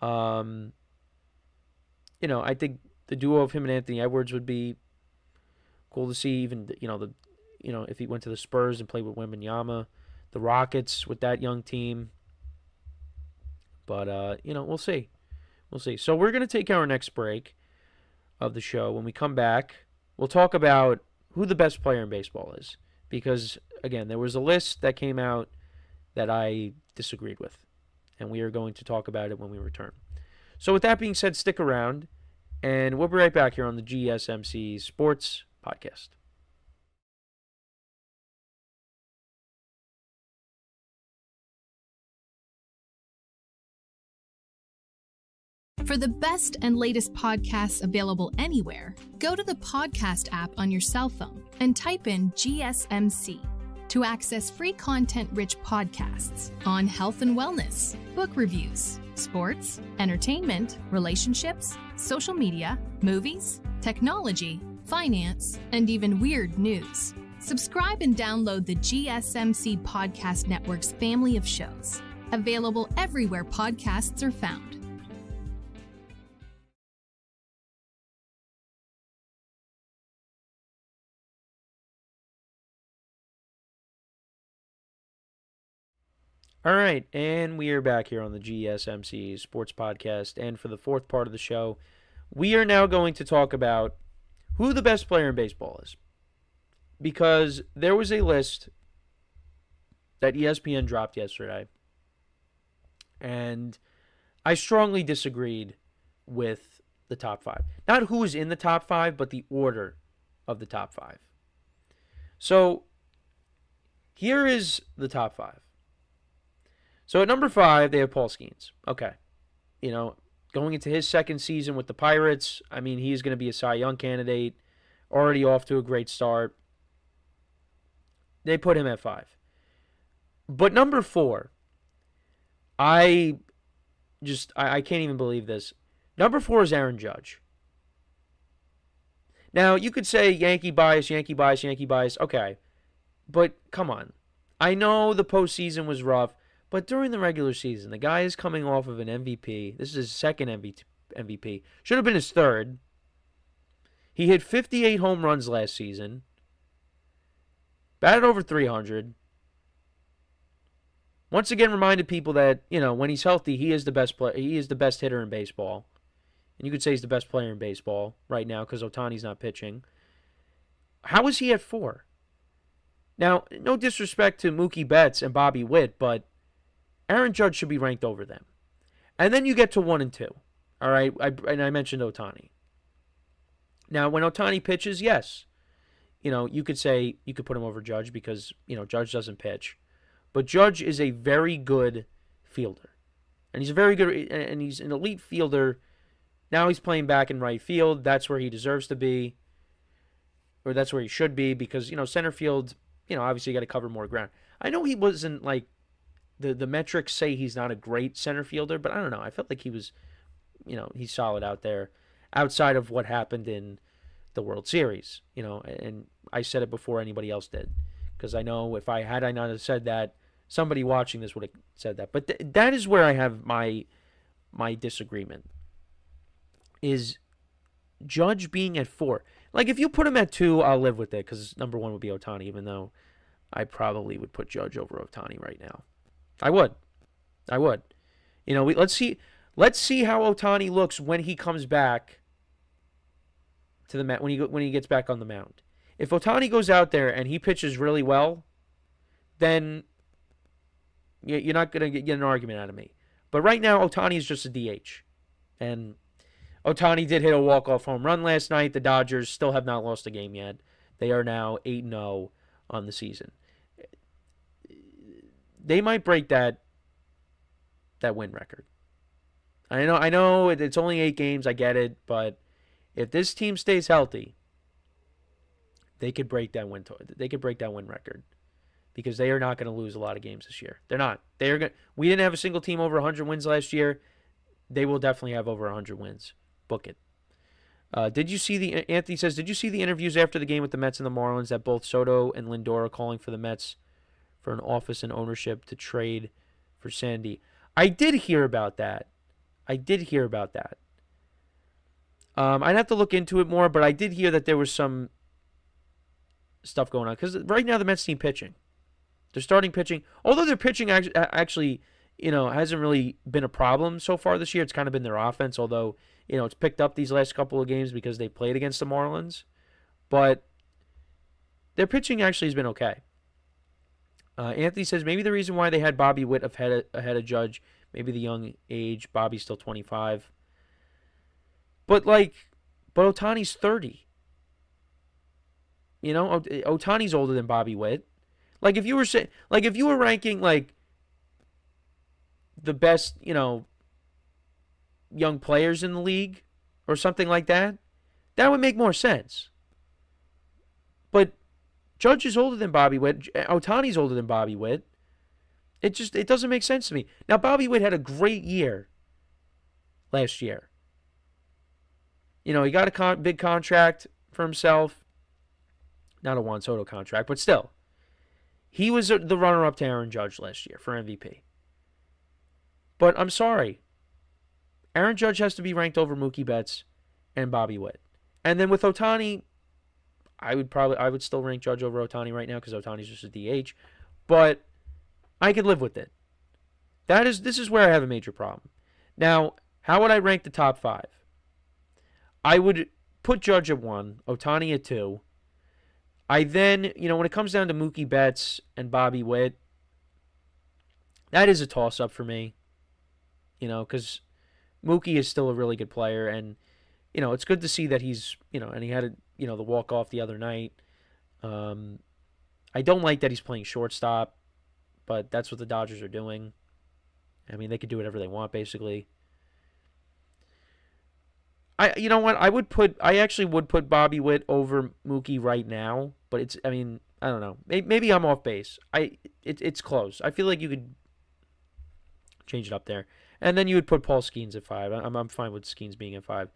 I think the duo of him and Anthony Edwards would be cool to see. Even if he went to the Spurs and played with Wembanyama, the Rockets with that young team. But we'll see. We'll see. So we're gonna take our next break of the show. When we come back, we'll talk about who the best player in baseball is. Because, again, there was a list that came out that I disagreed with. And we are going to talk about it when we return. So with that being said, stick around. And we'll be right back here on the GSMC Sports Podcast. For the best and latest podcasts available anywhere, go to the podcast app on your cell phone and type in GSMC to access free content-rich podcasts on health and wellness, book reviews, sports, entertainment, relationships, social media, movies, technology, finance, and even weird news. Subscribe and download the GSMC Podcast Network's family of shows, available everywhere podcasts are found. All right, and we are back here on the GSMC Sports Podcast, and for the fourth part of the show, we are now going to talk about who the best player in baseball is. Because there was a list that ESPN dropped yesterday, and I strongly disagreed with the top 5. Not who is in the top 5, but the order of the top 5. So, here is the top 5. So at number 5, they have Paul Skeens. Okay. Going into his second season with the Pirates, I mean, he's going to be a Cy Young candidate. Already off to a great start. They put him at 5. But number 4, I can't even believe this. Number 4 is Aaron Judge. Now, you could say Yankee bias, Yankee bias, Yankee bias. Okay. But come on. I know the postseason was rough. But during the regular season, the guy is coming off of an MVP. This is his second MVP. Should have been his third. He hit 58 home runs last season. Batted over 300. Once again, reminded people that, when he's healthy, he is the best player. He is the best hitter in baseball. And you could say he's the best player in baseball right now because Ohtani's not pitching. How is he at 4? Now, no disrespect to Mookie Betts and Bobby Witt, but Aaron Judge should be ranked over them. And then you get to 1 and 2. All right, I mentioned Ohtani. Now, when Ohtani pitches, yes, you could say you could put him over Judge because, Judge doesn't pitch. But Judge is a very good fielder. And he's he's an elite fielder. Now he's playing back in right field. That's where he deserves to be. Or that's where he should be because, center field, obviously you got to cover more ground. I know he wasn't like, the metrics say he's not a great center fielder, but I don't know. I felt like he was, he's solid out there outside of what happened in the World Series, and I said it before anybody else did because I know if I not have said that, somebody watching this would have said that. But that is where I have my disagreement is Judge being at 4. Like if you put him at 2, I'll live with it because number 1 would be Ohtani, even though I probably would put Judge over Ohtani right now. I would. Let's see how Ohtani looks when he comes back to the mat when he gets back on the mound. If Ohtani goes out there and he pitches really well, then you're not going to get an argument out of me. But right now, Ohtani is just a DH. And Ohtani did hit a walk-off home run last night. The Dodgers still have not lost a game yet. They are now 8-0 on the season. They might break that win record. I know it's only 8 games, I get it, but if this team stays healthy, they could break that win record because they are not going to lose a lot of games this year. They're not. We didn't have a single team over 100 wins last year. They will definitely have over 100 wins. Book it. Anthony says, did you see the interviews after the game with the Mets and the Marlins that both Soto and Lindor are calling for the Mets for an office and ownership to trade for Sandy? I did hear about that. I'd have to look into it more, but I did hear that there was some stuff going on. Because right now the Mets team pitching. They're starting pitching. Although their pitching actually, hasn't really been a problem so far this year. It's kind of been their offense, although, it's picked up these last couple of games because they played against the Marlins. But their pitching actually has been okay. Anthony says maybe the reason why they had Bobby Witt ahead of Judge, maybe the young age. Bobby's still 25. But Ohtani's 30. Ohtani's older than Bobby Witt. If you were ranking the best, young players in the league or something like that, that would make more sense. But Judge is older than Bobby Witt. Ohtani's older than Bobby Witt. It doesn't make sense to me. Now, Bobby Witt had a great year last year. He got a big contract for himself. Not a Juan Soto contract, but still. He was the runner-up to Aaron Judge last year for MVP. But I'm sorry. Aaron Judge has to be ranked over Mookie Betts and Bobby Witt. And then with Ohtani, I would still rank Judge over Ohtani right now because Ohtani's just a DH. But I could live with it. This is where I have a major problem. Now, how would I rank the top 5? I would put Judge at 1, Ohtani at 2. I then, when it comes down to Mookie Betts and Bobby Witt, that is a toss-up for me. Because Mookie is still a really good player, and, it's good to see that he's, and he had, the walk-off the other night. I don't like that he's playing shortstop, but that's what the Dodgers are doing. I mean, they could do whatever they want, basically. You know what? I actually would put Bobby Witt over Mookie right now, but I don't know. Maybe I'm off base. It's close. I feel like you could change it up there. And then you would put Paul Skeens at 5. I'm fine with Skeens being at 5.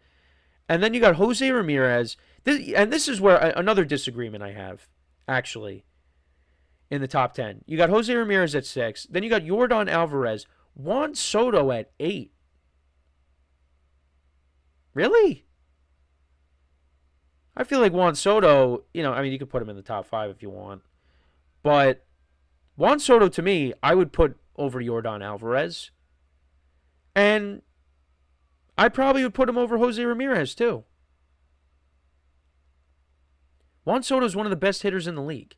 And then you got Jose Ramirez. This is where another disagreement I have, actually, in the top 10. You got Jose Ramirez at 6. Then you got Yordan Alvarez. Juan Soto at 8. Really? I feel like Juan Soto, you could put him in the top 5 if you want. But Juan Soto, to me, I would put over Yordan Alvarez. And I probably would put him over Jose Ramirez, too. Juan Soto is one of the best hitters in the league.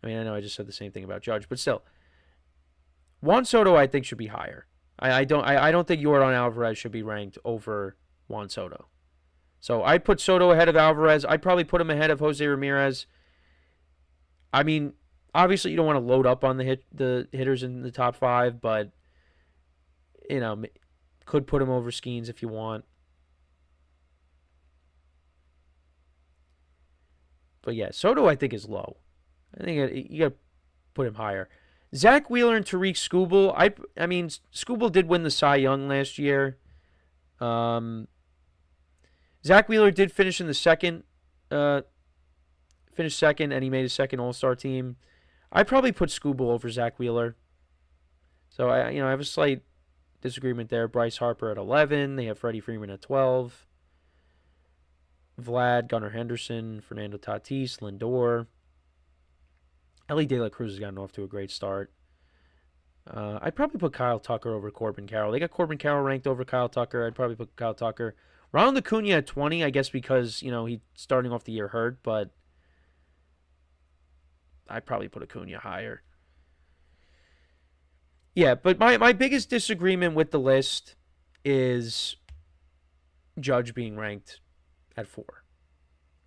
I know I just said the same thing about Judge, but still. Juan Soto, I think, should be higher. I don't think Yordan Alvarez should be ranked over Juan Soto. So I'd put Soto ahead of Alvarez. I'd probably put him ahead of Jose Ramirez. I mean, obviously you don't want to load up on the hitters in the top 5, but could put him over Skeens if you want. But yeah, Soto I think is low. I think you got to put him higher. Zach Wheeler and Tariq Skubal. I mean, Skubal did win the Cy Young last year. Zach Wheeler did finish in the second. Finished second, and he made his second All-Star team. I'd probably put Skubal over Zach Wheeler. So I have a slight disagreement there. Bryce Harper at 11. They have Freddie Freeman at 12. Vlad, Gunnar Henderson, Fernando Tatis, Lindor. Ellie De La Cruz has gotten off to a great start. I'd probably put Kyle Tucker over Corbin Carroll. They got Corbin Carroll ranked over Kyle Tucker. I'd probably put Kyle Tucker. Ronald Acuna at 20, I guess because, he's starting off the year hurt, but I'd probably put Acuna higher. Yeah, but my biggest disagreement with the list is Judge being ranked at 4.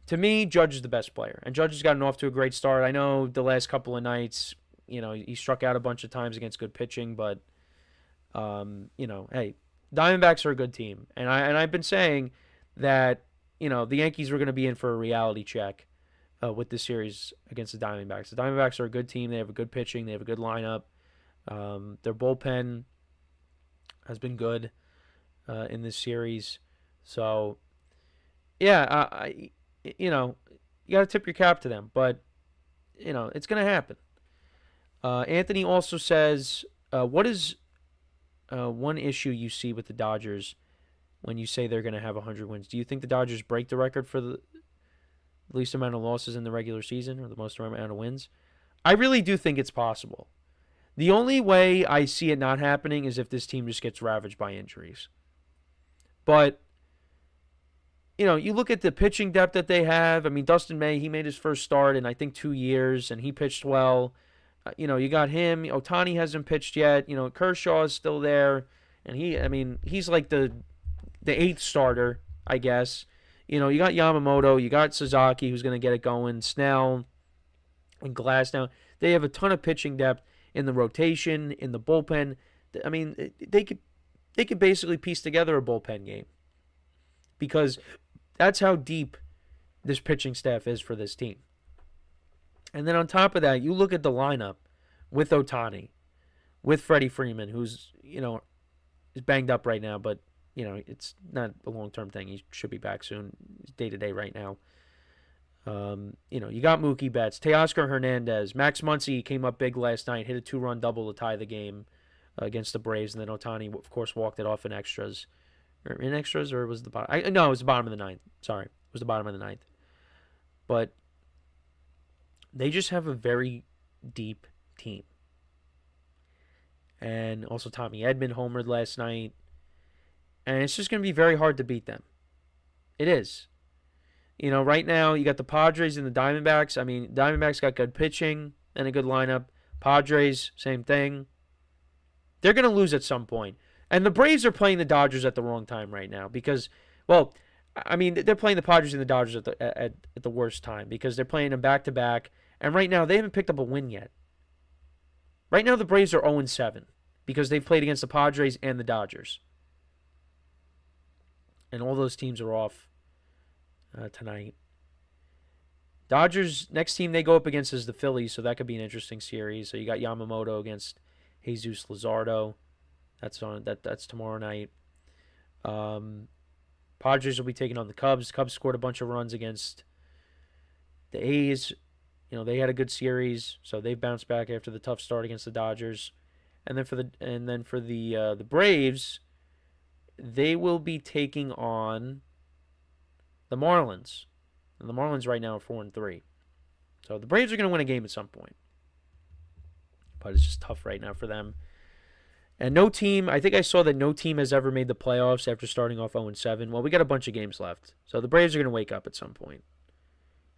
To me, Judge is the best player, and Judge has gotten off to a great start. I know the last couple of nights, he struck out a bunch of times against good pitching, but, hey, Diamondbacks are a good team, and I've been saying that, the Yankees were going to be in for a reality check with this series against the Diamondbacks. The Diamondbacks are a good team. They have a good pitching. They have a good lineup. Their bullpen has been good in this series. So, yeah, you got to tip your cap to them. But, it's going to happen. Anthony also says, what is one issue you see with the Dodgers when you say they're going to have 100 wins? Do you think the Dodgers break the record for the least amount of losses in the regular season or the most amount of wins? I really do think it's possible. The only way I see it not happening is if this team just gets ravaged by injuries. But, you look at the pitching depth that they have. I mean, Dustin May, he made his first start in, I think, 2 years, and he pitched well. You got him. Ohtani hasn't pitched yet. Kershaw is still there. And he's like the 8th starter, I guess. You got Yamamoto. You got Sasaki, who's going to get it going. Snell and Glass. Now, they have a ton of pitching depth in the rotation, in the bullpen. I mean, they could basically piece together a bullpen game because that's how deep this pitching staff is for this team. And then on top of that, you look at the lineup with Ohtani, with Freddie Freeman, who's, is banged up right now, but, it's not a long-term thing. He should be back soon. He's day-to-day right now. You got Mookie Betts, Teoscar Hernandez, Max Muncy came up big last night, hit a 2-run double to tie the game against the Braves, and then Ohtani, of course, walked it off in extras. Or was it the bottom? No, it was the bottom of the 9th. Sorry, it was the bottom of the 9th. But they just have a very deep team. And also Tommy Edman homered last night. And it's just going to be very hard to beat them. It is. Right now you got the Padres and the Diamondbacks. I mean, Diamondbacks got good pitching and a good lineup. Padres, same thing. They're going to lose at some point. And the Braves are playing the Dodgers at the wrong time right now because, well, I mean, they're playing the Padres and the Dodgers at the worst time because they're playing them back-to-back. And right now, they haven't picked up a win yet. Right now, the Braves are 0-7 because they've played against the Padres and the Dodgers. And all those teams are off tonight. Dodgers, next team they go up against is the Phillies, so that could be an interesting series. So you got Yamamoto against Jesus Luzardo. That's tomorrow night. Padres will be taking on the Cubs. The Cubs scored a bunch of runs against the A's. They had a good series, so they've bounced back after the tough start against the Dodgers. And then for the Braves, they will be taking on the Marlins. And the Marlins right now are 4-3. So the Braves are going to win a game at some point. But it's just tough right now for them. And no team, I think I saw that no team has ever made the playoffs after starting off 0-7. Well, we got a bunch of games left. So the Braves are going to wake up at some point.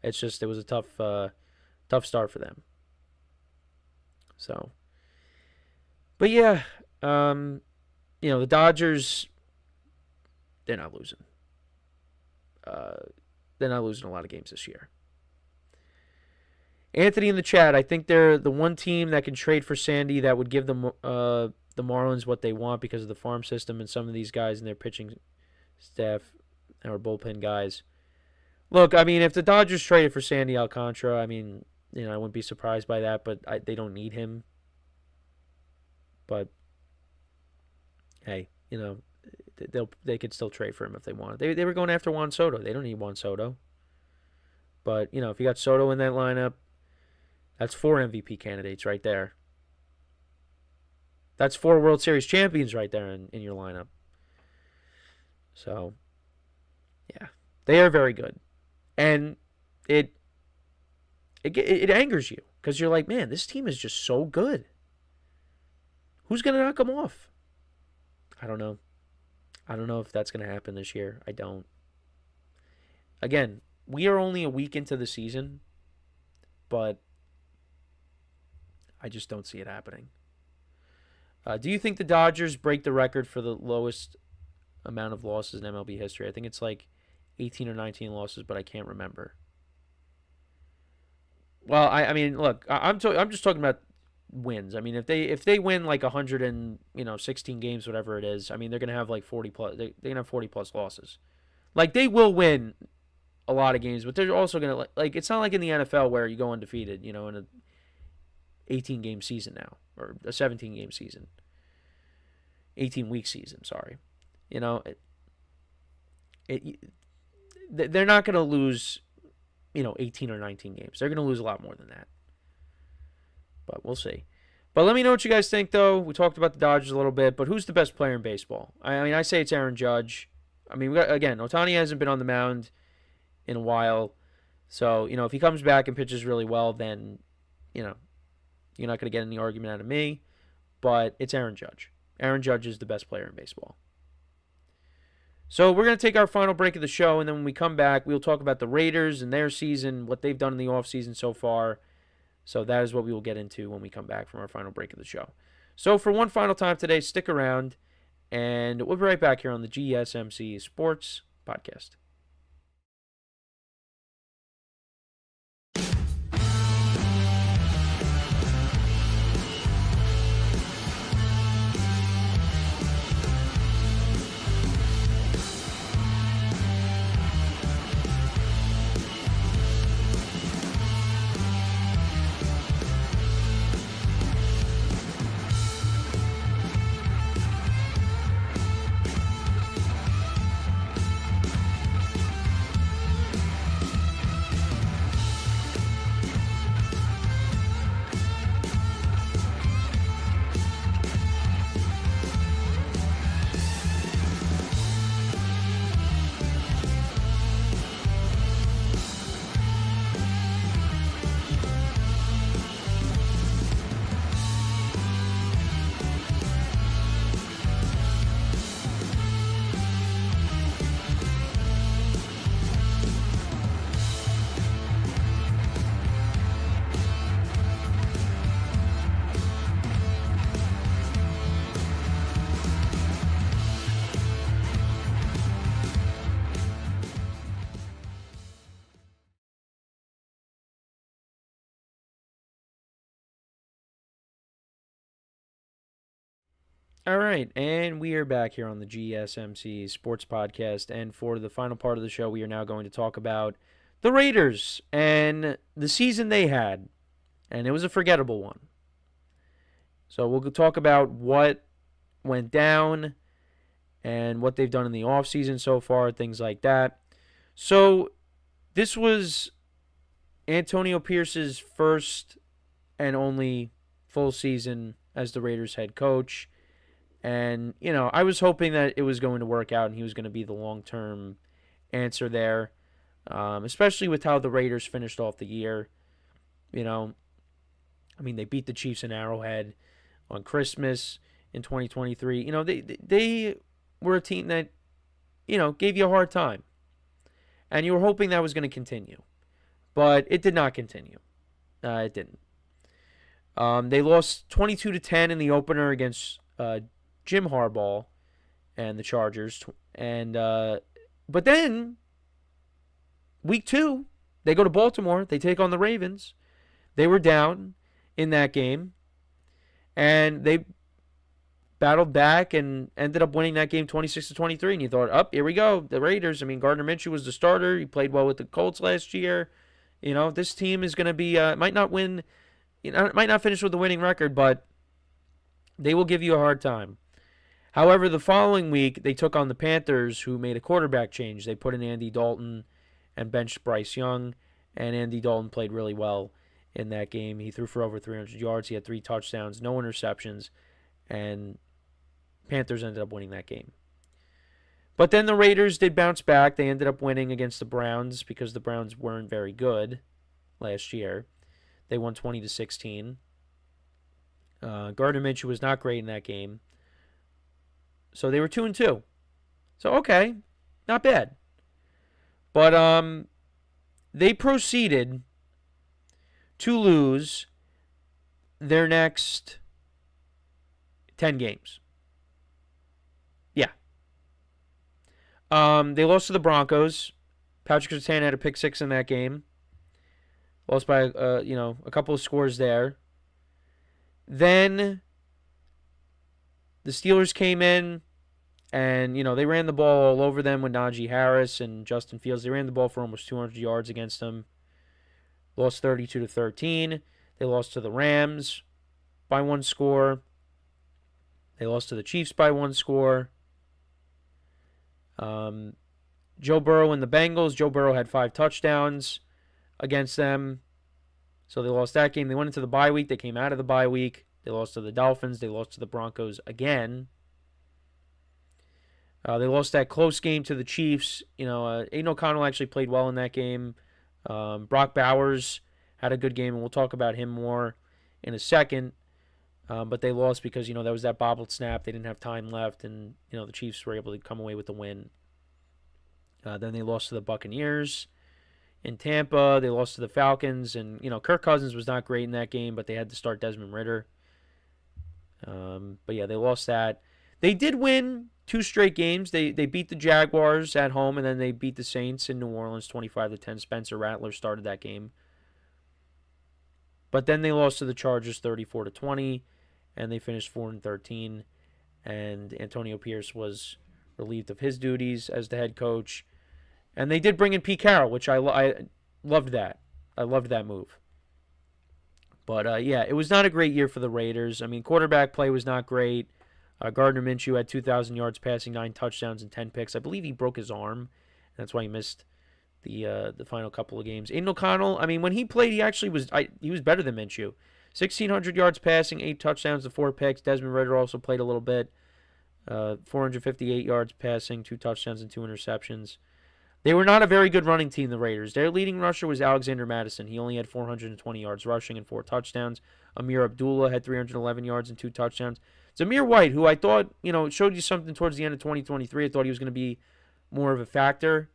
It's just, it was a tough start for them. So, But yeah, the Dodgers, they're not losing. They're not losing a lot of games this year. Anthony in the chat, I think they're the one team that can trade for Sandy that would give them the Marlins what they want because of the farm system and some of these guys and their pitching staff or bullpen guys. Look, I mean, if the Dodgers traded for Sandy Alcantara, I mean, I wouldn't be surprised by that, but they don't need him. But hey, they could still trade for him if they wanted. They were going after Juan Soto. They don't need Juan Soto. But, if you got Soto in that lineup, that's 4 MVP candidates right there. That's 4 World Series champions right there in your lineup. So, yeah, they are very good. And it angers you because you're like, man, this team is just so good. Who's going to knock them off? I don't know. I don't know if that's going to happen this year. I don't. Again, we are only a week into the season, but I just don't see it happening. Do you think the Dodgers break the record for the lowest amount of losses in MLB history? I think it's like 18 or 19 losses, but I can't remember. Well, I mean, look, I'm just talking about wins. I mean, if they win like 116 games, whatever it is, I mean, they're gonna have like 40 plus. They're gonna have 40 plus losses. Like they will win a lot of games, but they're also gonna like it's not like in the NFL where you go undefeated, in a 18-game season now or a 17-game season, 18-week season. Sorry, they're not gonna lose, 18 or 19 games. They're gonna lose a lot more than that. But we'll see. But let me know what you guys think, though. We talked about the Dodgers a little bit, but who's the best player in baseball? I mean, I say it's Aaron Judge. I mean, again, Ohtani hasn't been on the mound in a while. So, if he comes back and pitches really well, then, you're not going to get any argument out of me. But it's Aaron Judge. Aaron Judge is the best player in baseball. So we're going to take our final break of the show, and then when we come back, we'll talk about the Raiders and their season, what they've done in the offseason so far. So that is what we will get into when we come back from our final break of the show. So for one final time today, stick around, and we'll be right back here on the GSMC Sports Podcast. All right, and we are back here on the GSMC Sports Podcast, and for the final part of the show, we are now going to talk about the Raiders and the season they had, and it was a forgettable one. So we'll talk about what went down and what they've done in the offseason so far, things like that. So this was Antonio Pierce's first and only full season as the Raiders head coach. And, I was hoping that it was going to work out and he was going to be the long-term answer there, especially with how the Raiders finished off the year. They beat the Chiefs in Arrowhead on Christmas in 2023. They were a team that, gave you a hard time. And you were hoping that was going to continue. But it did not continue. It didn't. They lost 22-10 in the opener against Jim Harbaugh and the Chargers. And but then week 2, they go to Baltimore. They take on the Ravens. They were down in that game, and they battled back and ended up winning that game 26-23. And you thought, here we go, the Raiders. I mean, Gardner Minshew was the starter. He played well with the Colts last year. You know, this team is going to be might not win, might not finish with the winning record, but they will give you a hard time. However, the following week, they took on the Panthers, who made a quarterback change. They put in Andy Dalton and benched Bryce Young, and Andy Dalton played really well in that game. He threw for over 300 yards. He had 3 touchdowns, no interceptions, and Panthers ended up winning that game. But then the Raiders did bounce back. They ended up winning against the Browns because the Browns weren't very good last year. They won 20-16. Gardner Minshew was not great in that game. So they were 2-2. So, okay, not bad. But they proceeded to lose their next 10 games. Yeah. They lost to the Broncos. Patrick Surtain had a pick 6 in that game. Lost by a couple of scores there. Then the Steelers came in and, they ran the ball all over them with Najee Harris and Justin Fields. They ran the ball for almost 200 yards against them. Lost 32-13. They lost to the Rams by 1 score. They lost to the Chiefs by 1 score. Joe Burrow and the Bengals. Joe Burrow had 5 touchdowns against them. So they lost that game. They went into the bye week. They came out of the bye week. They lost to the Dolphins. They lost to the Broncos again. They lost that close game to the Chiefs. Aiden O'Connell actually played well in that game. Brock Bowers had a good game, and we'll talk about him more in a second. But they lost because, that was that bobbled snap. They didn't have time left, and, the Chiefs were able to come away with the win. Then they lost to the Buccaneers in Tampa. They lost to the Falcons, and, Kirk Cousins was not great in that game, but they had to start Desmond Ridder. But, yeah, they lost that. They did win 2 straight games. They beat the Jaguars at home, and then they beat the Saints in New Orleans 25-10. Spencer Rattler started that game. But then they lost to the Chargers 34-20, and they finished 4-13. And Antonio Pierce was relieved of his duties as the head coach. And they did bring in Pete Carroll, which I loved that. I loved that move. But, yeah, it was not a great year for the Raiders. I mean, quarterback play was not great. Gardner Minshew had 2,000 yards passing, 9 touchdowns, and 10 picks. I believe he broke his arm. That's why he missed the final couple of games. Aiden O'Connell, I mean, when he played, he actually was better than Minshew. 1,600 yards passing, 8 touchdowns to 4 picks. Desmond Ridder also played a little bit. 458 yards passing, 2 touchdowns, and 2 interceptions. They were not a very good running team, the Raiders. Their leading rusher was Alexander Madison. He only had 420 yards rushing and 4 touchdowns. Amir Abdullah had 311 yards and 2 touchdowns. Zamir White, who I thought, showed you something towards the end of 2023. I thought he was going to be more of a factor.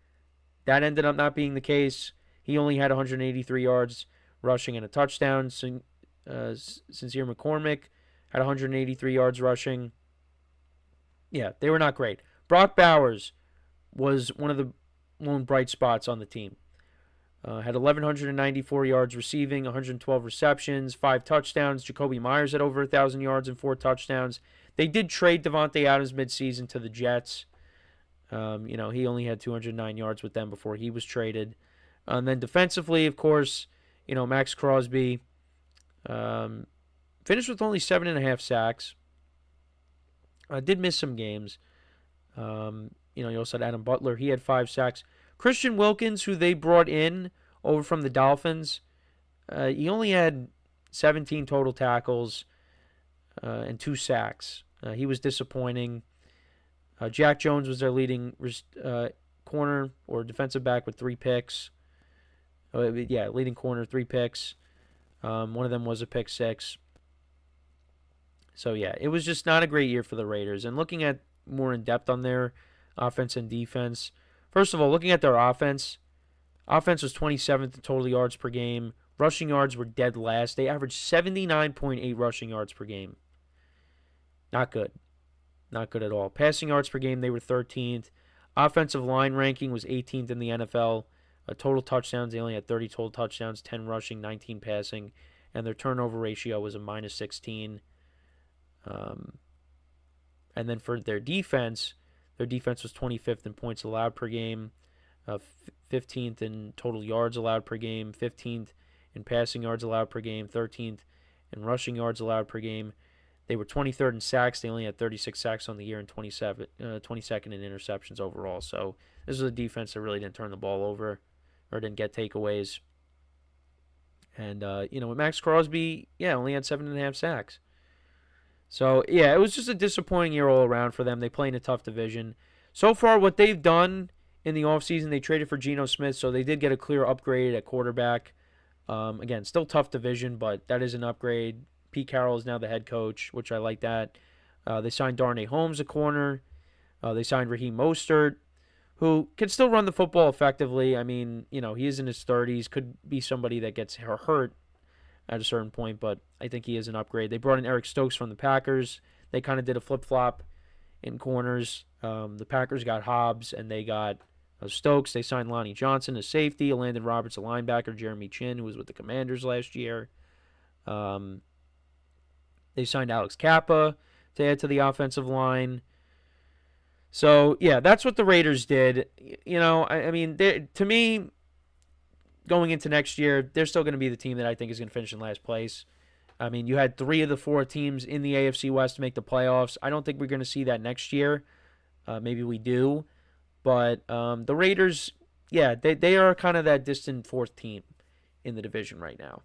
That ended up not being the case. He only had 183 yards rushing and a touchdown. Sincere McCormick had 183 yards rushing. Yeah, they were not great. Brock Bowers was one of the lone bright spots on the team. Had 1,194 yards receiving, 112 receptions, 5 touchdowns. Jacoby Myers had over 1,000 yards and 4 touchdowns. They did trade Devontae Adams midseason to the Jets. He only had 209 yards with them before he was traded. And then defensively, of course, Max Crosby finished with only 7.5 sacks. Did miss some games. You also had Adam Butler. He had 5 sacks. Christian Wilkins, who they brought in over from the Dolphins, he only had 17 total tackles and 2 sacks. He was disappointing. Jack Jones was their leading corner or defensive back with 3 picks. Leading corner, 3 picks. One of them was a pick 6. So, yeah, it was just not a great year for the Raiders. And looking at more in depth on their offense and defense, first of all, looking at their offense was 27th in total yards per game, Rushing yards were dead last. They averaged 79.8 rushing yards per game. Not good. Not good at all. Passing yards per game, they were 13th. Offensive line ranking was 18th in the NFL. Total touchdowns, they only had 30 total touchdowns, 10 rushing, 19 passing. And their turnover ratio was a minus 16. And then for their defense was 25th in points allowed per game, 15th in total yards allowed per game, 15th in passing yards allowed per game, 13th in rushing yards allowed per game. They were 23rd in sacks. They only had 36 sacks on the year and 22nd in interceptions overall. So this was a defense that really didn't turn the ball over or didn't get takeaways. And, with Max Crosby, only had 7.5 sacks. So, it was just a disappointing year all around for them. They play in a tough division. So far, what they've done in the offseason, they traded for Geno Smith, so they did get a clear upgrade at quarterback. Again, still tough division, but that is an upgrade. Pete Carroll is now the head coach, which I like that. They signed Darnay Holmes, a corner. They signed Raheem Mostert, who can still run the football effectively. I mean, he is in his 30s. Could be somebody that gets hurt at a certain point, but I think he is an upgrade. They brought in Eric Stokes from the Packers. They kind of did a flip-flop in corners. The Packers got Hobbs, and they got Stokes. They signed Lonnie Johnson, a safety, Landon Roberts, a linebacker, Jeremy Chin, who was with the Commanders last year. They signed Alex Kappa to add to the offensive line. So, that's what the Raiders did. I mean, to me, going into next year, they're still going to be the team that I think is going to finish in last place. I mean, you had 3 of the 4 teams in the AFC West to make the playoffs. I don't think we're going to see that next year. Maybe we do. But the Raiders, they are kind of that distant 4th team in the division right now.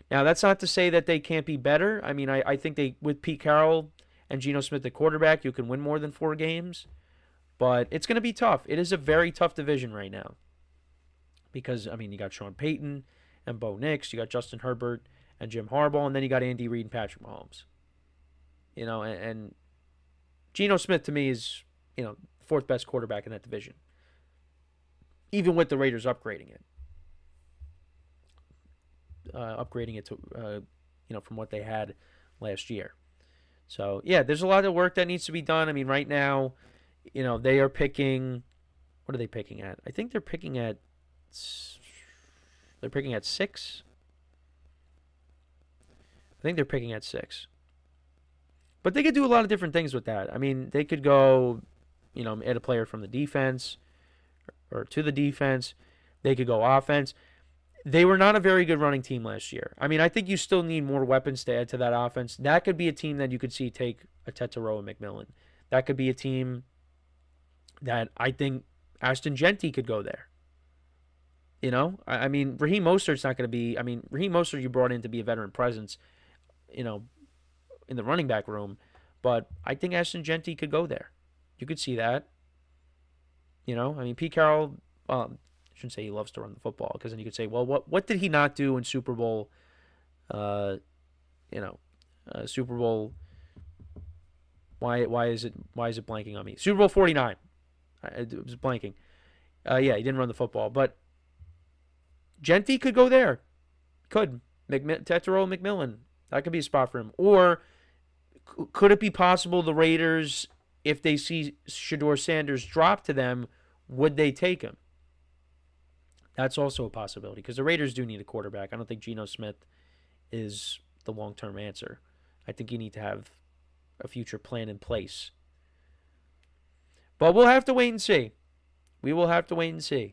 Now, that's not to say that they can't be better. I mean, I think with Pete Carroll and Geno Smith at quarterback, you can win more than 4 games. But it's going to be tough. It is a very tough division right now. Because, I mean, you got Sean Payton and Bo Nix. You got Justin Herbert and Jim Harbaugh. And then you got Andy Reid and Patrick Mahomes. And Geno Smith, to me, is, 4th best quarterback in that division. Even with the Raiders upgrading it. To, from what they had last year. So, there's a lot of work that needs to be done. I mean, right now, they are picking, what are they picking at? I think they're picking at 6. I think they're picking at 6. But they could do a lot of different things with that. I mean, they could go, add a player from the defense or to the defense. They could go offense. They were not a very good running team last year. I mean, I think you still need more weapons to add to that offense. That could be a team that you could see take a Tetero and McMillan. That could be a team that I think Ashton Genty could go there. I mean, Raheem Mostert's not going to be... I mean, Raheem Mostert you brought in to be a veteran presence, in the running back room. But I think Ashton Genty could go there. You could see that. I mean, Pete Carroll... I shouldn't say he loves to run the football, because then you could say, well, what did he not do in Super Bowl... Super Bowl... Why is it blanking on me? Super Bowl 49. It was blanking. He didn't run the football, but Genty could go there. Could. Tetero McMillan. That could be a spot for him. Or could it be possible the Raiders, if they see Shedeur Sanders drop to them, would they take him? That's also a possibility, because the Raiders do need a quarterback. I don't think Geno Smith is the long-term answer. I think you need to have a future plan in place. But we'll have to wait and see. We will have to wait and see.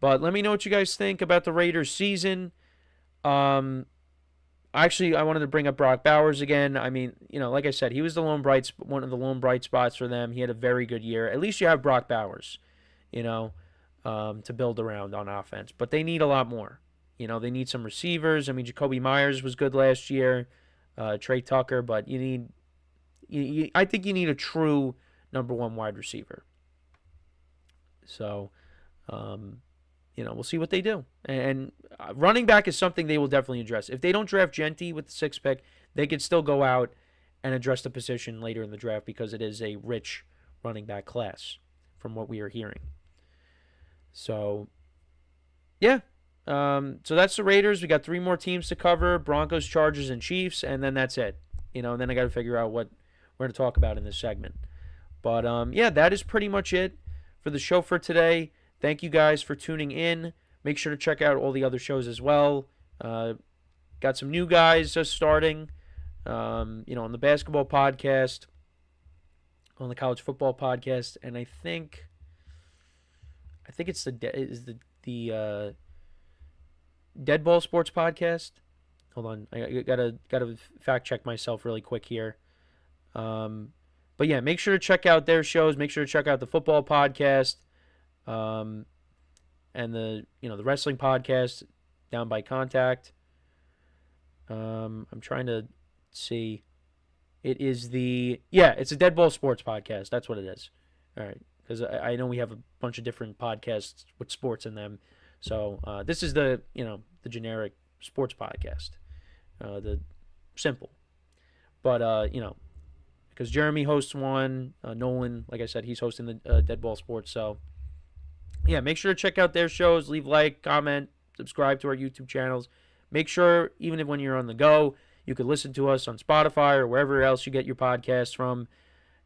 But let me know what you guys think about the Raiders season. Actually, I wanted to bring up Brock Bowers again. I mean, like I said, he was one of the lone bright spots for them. He had a very good year. At least you have Brock Bowers, to build around on offense. But they need a lot more. They need some receivers. I mean, Jacoby Myers was good last year. Trey Tucker. But I think you need a true number 1 wide receiver. So, we'll see what they do. And running back is something they will definitely address. If they don't draft Genty with the 6th pick, they could still go out and address the position later in the draft, because it is a rich running back class from what we are hearing. So, So that's the Raiders. We got 3 more teams to cover: Broncos, Chargers, and Chiefs, and then that's it. And then I got to figure out what we're going to talk about in this segment. But yeah, that is pretty much it for the show for today. Thank you guys for tuning in. Make sure to check out all the other shows as well. Got some new guys just starting. On the basketball podcast, on the college football podcast, and I think it's the Dead Ball Sports podcast. Hold on, I gotta fact check myself really quick here. But yeah, make sure to check out their shows. Make sure to check out the football podcast, and the wrestling podcast, Down by Contact. I'm trying to see. It's a Dead Ball Sports podcast. That's what it is. All right, because I know we have a bunch of different podcasts with sports in them. So this is the generic sports podcast, the simple. But because Jeremy hosts one, Nolan, like I said, he's hosting the Dead Ball Sports. So yeah, make sure to check out their shows. Leave like, comment, subscribe to our YouTube channels. Make sure, even if when you're on the go, you could listen to us on Spotify or wherever else you get your podcasts from.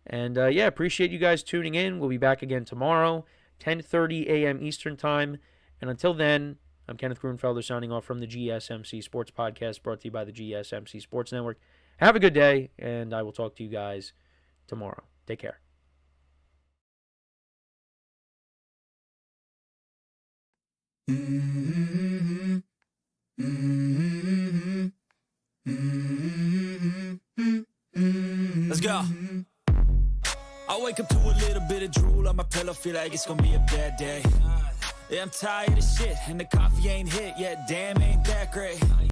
And yeah, appreciate you guys tuning in. We'll be back again tomorrow, 10:30 a.m. Eastern Time. And until then, I'm Kenneth Grunfelder signing off from the GSMC Sports Podcast, brought to you by the GSMC Sports Network. Have a good day, and I will talk to you guys tomorrow. Take care. Let's go. I wake up to a little bit of drool on my pillow, feel like it's gonna be a bad day. Yeah, I'm tired of shit, and the coffee ain't hit yet, damn, ain't that great.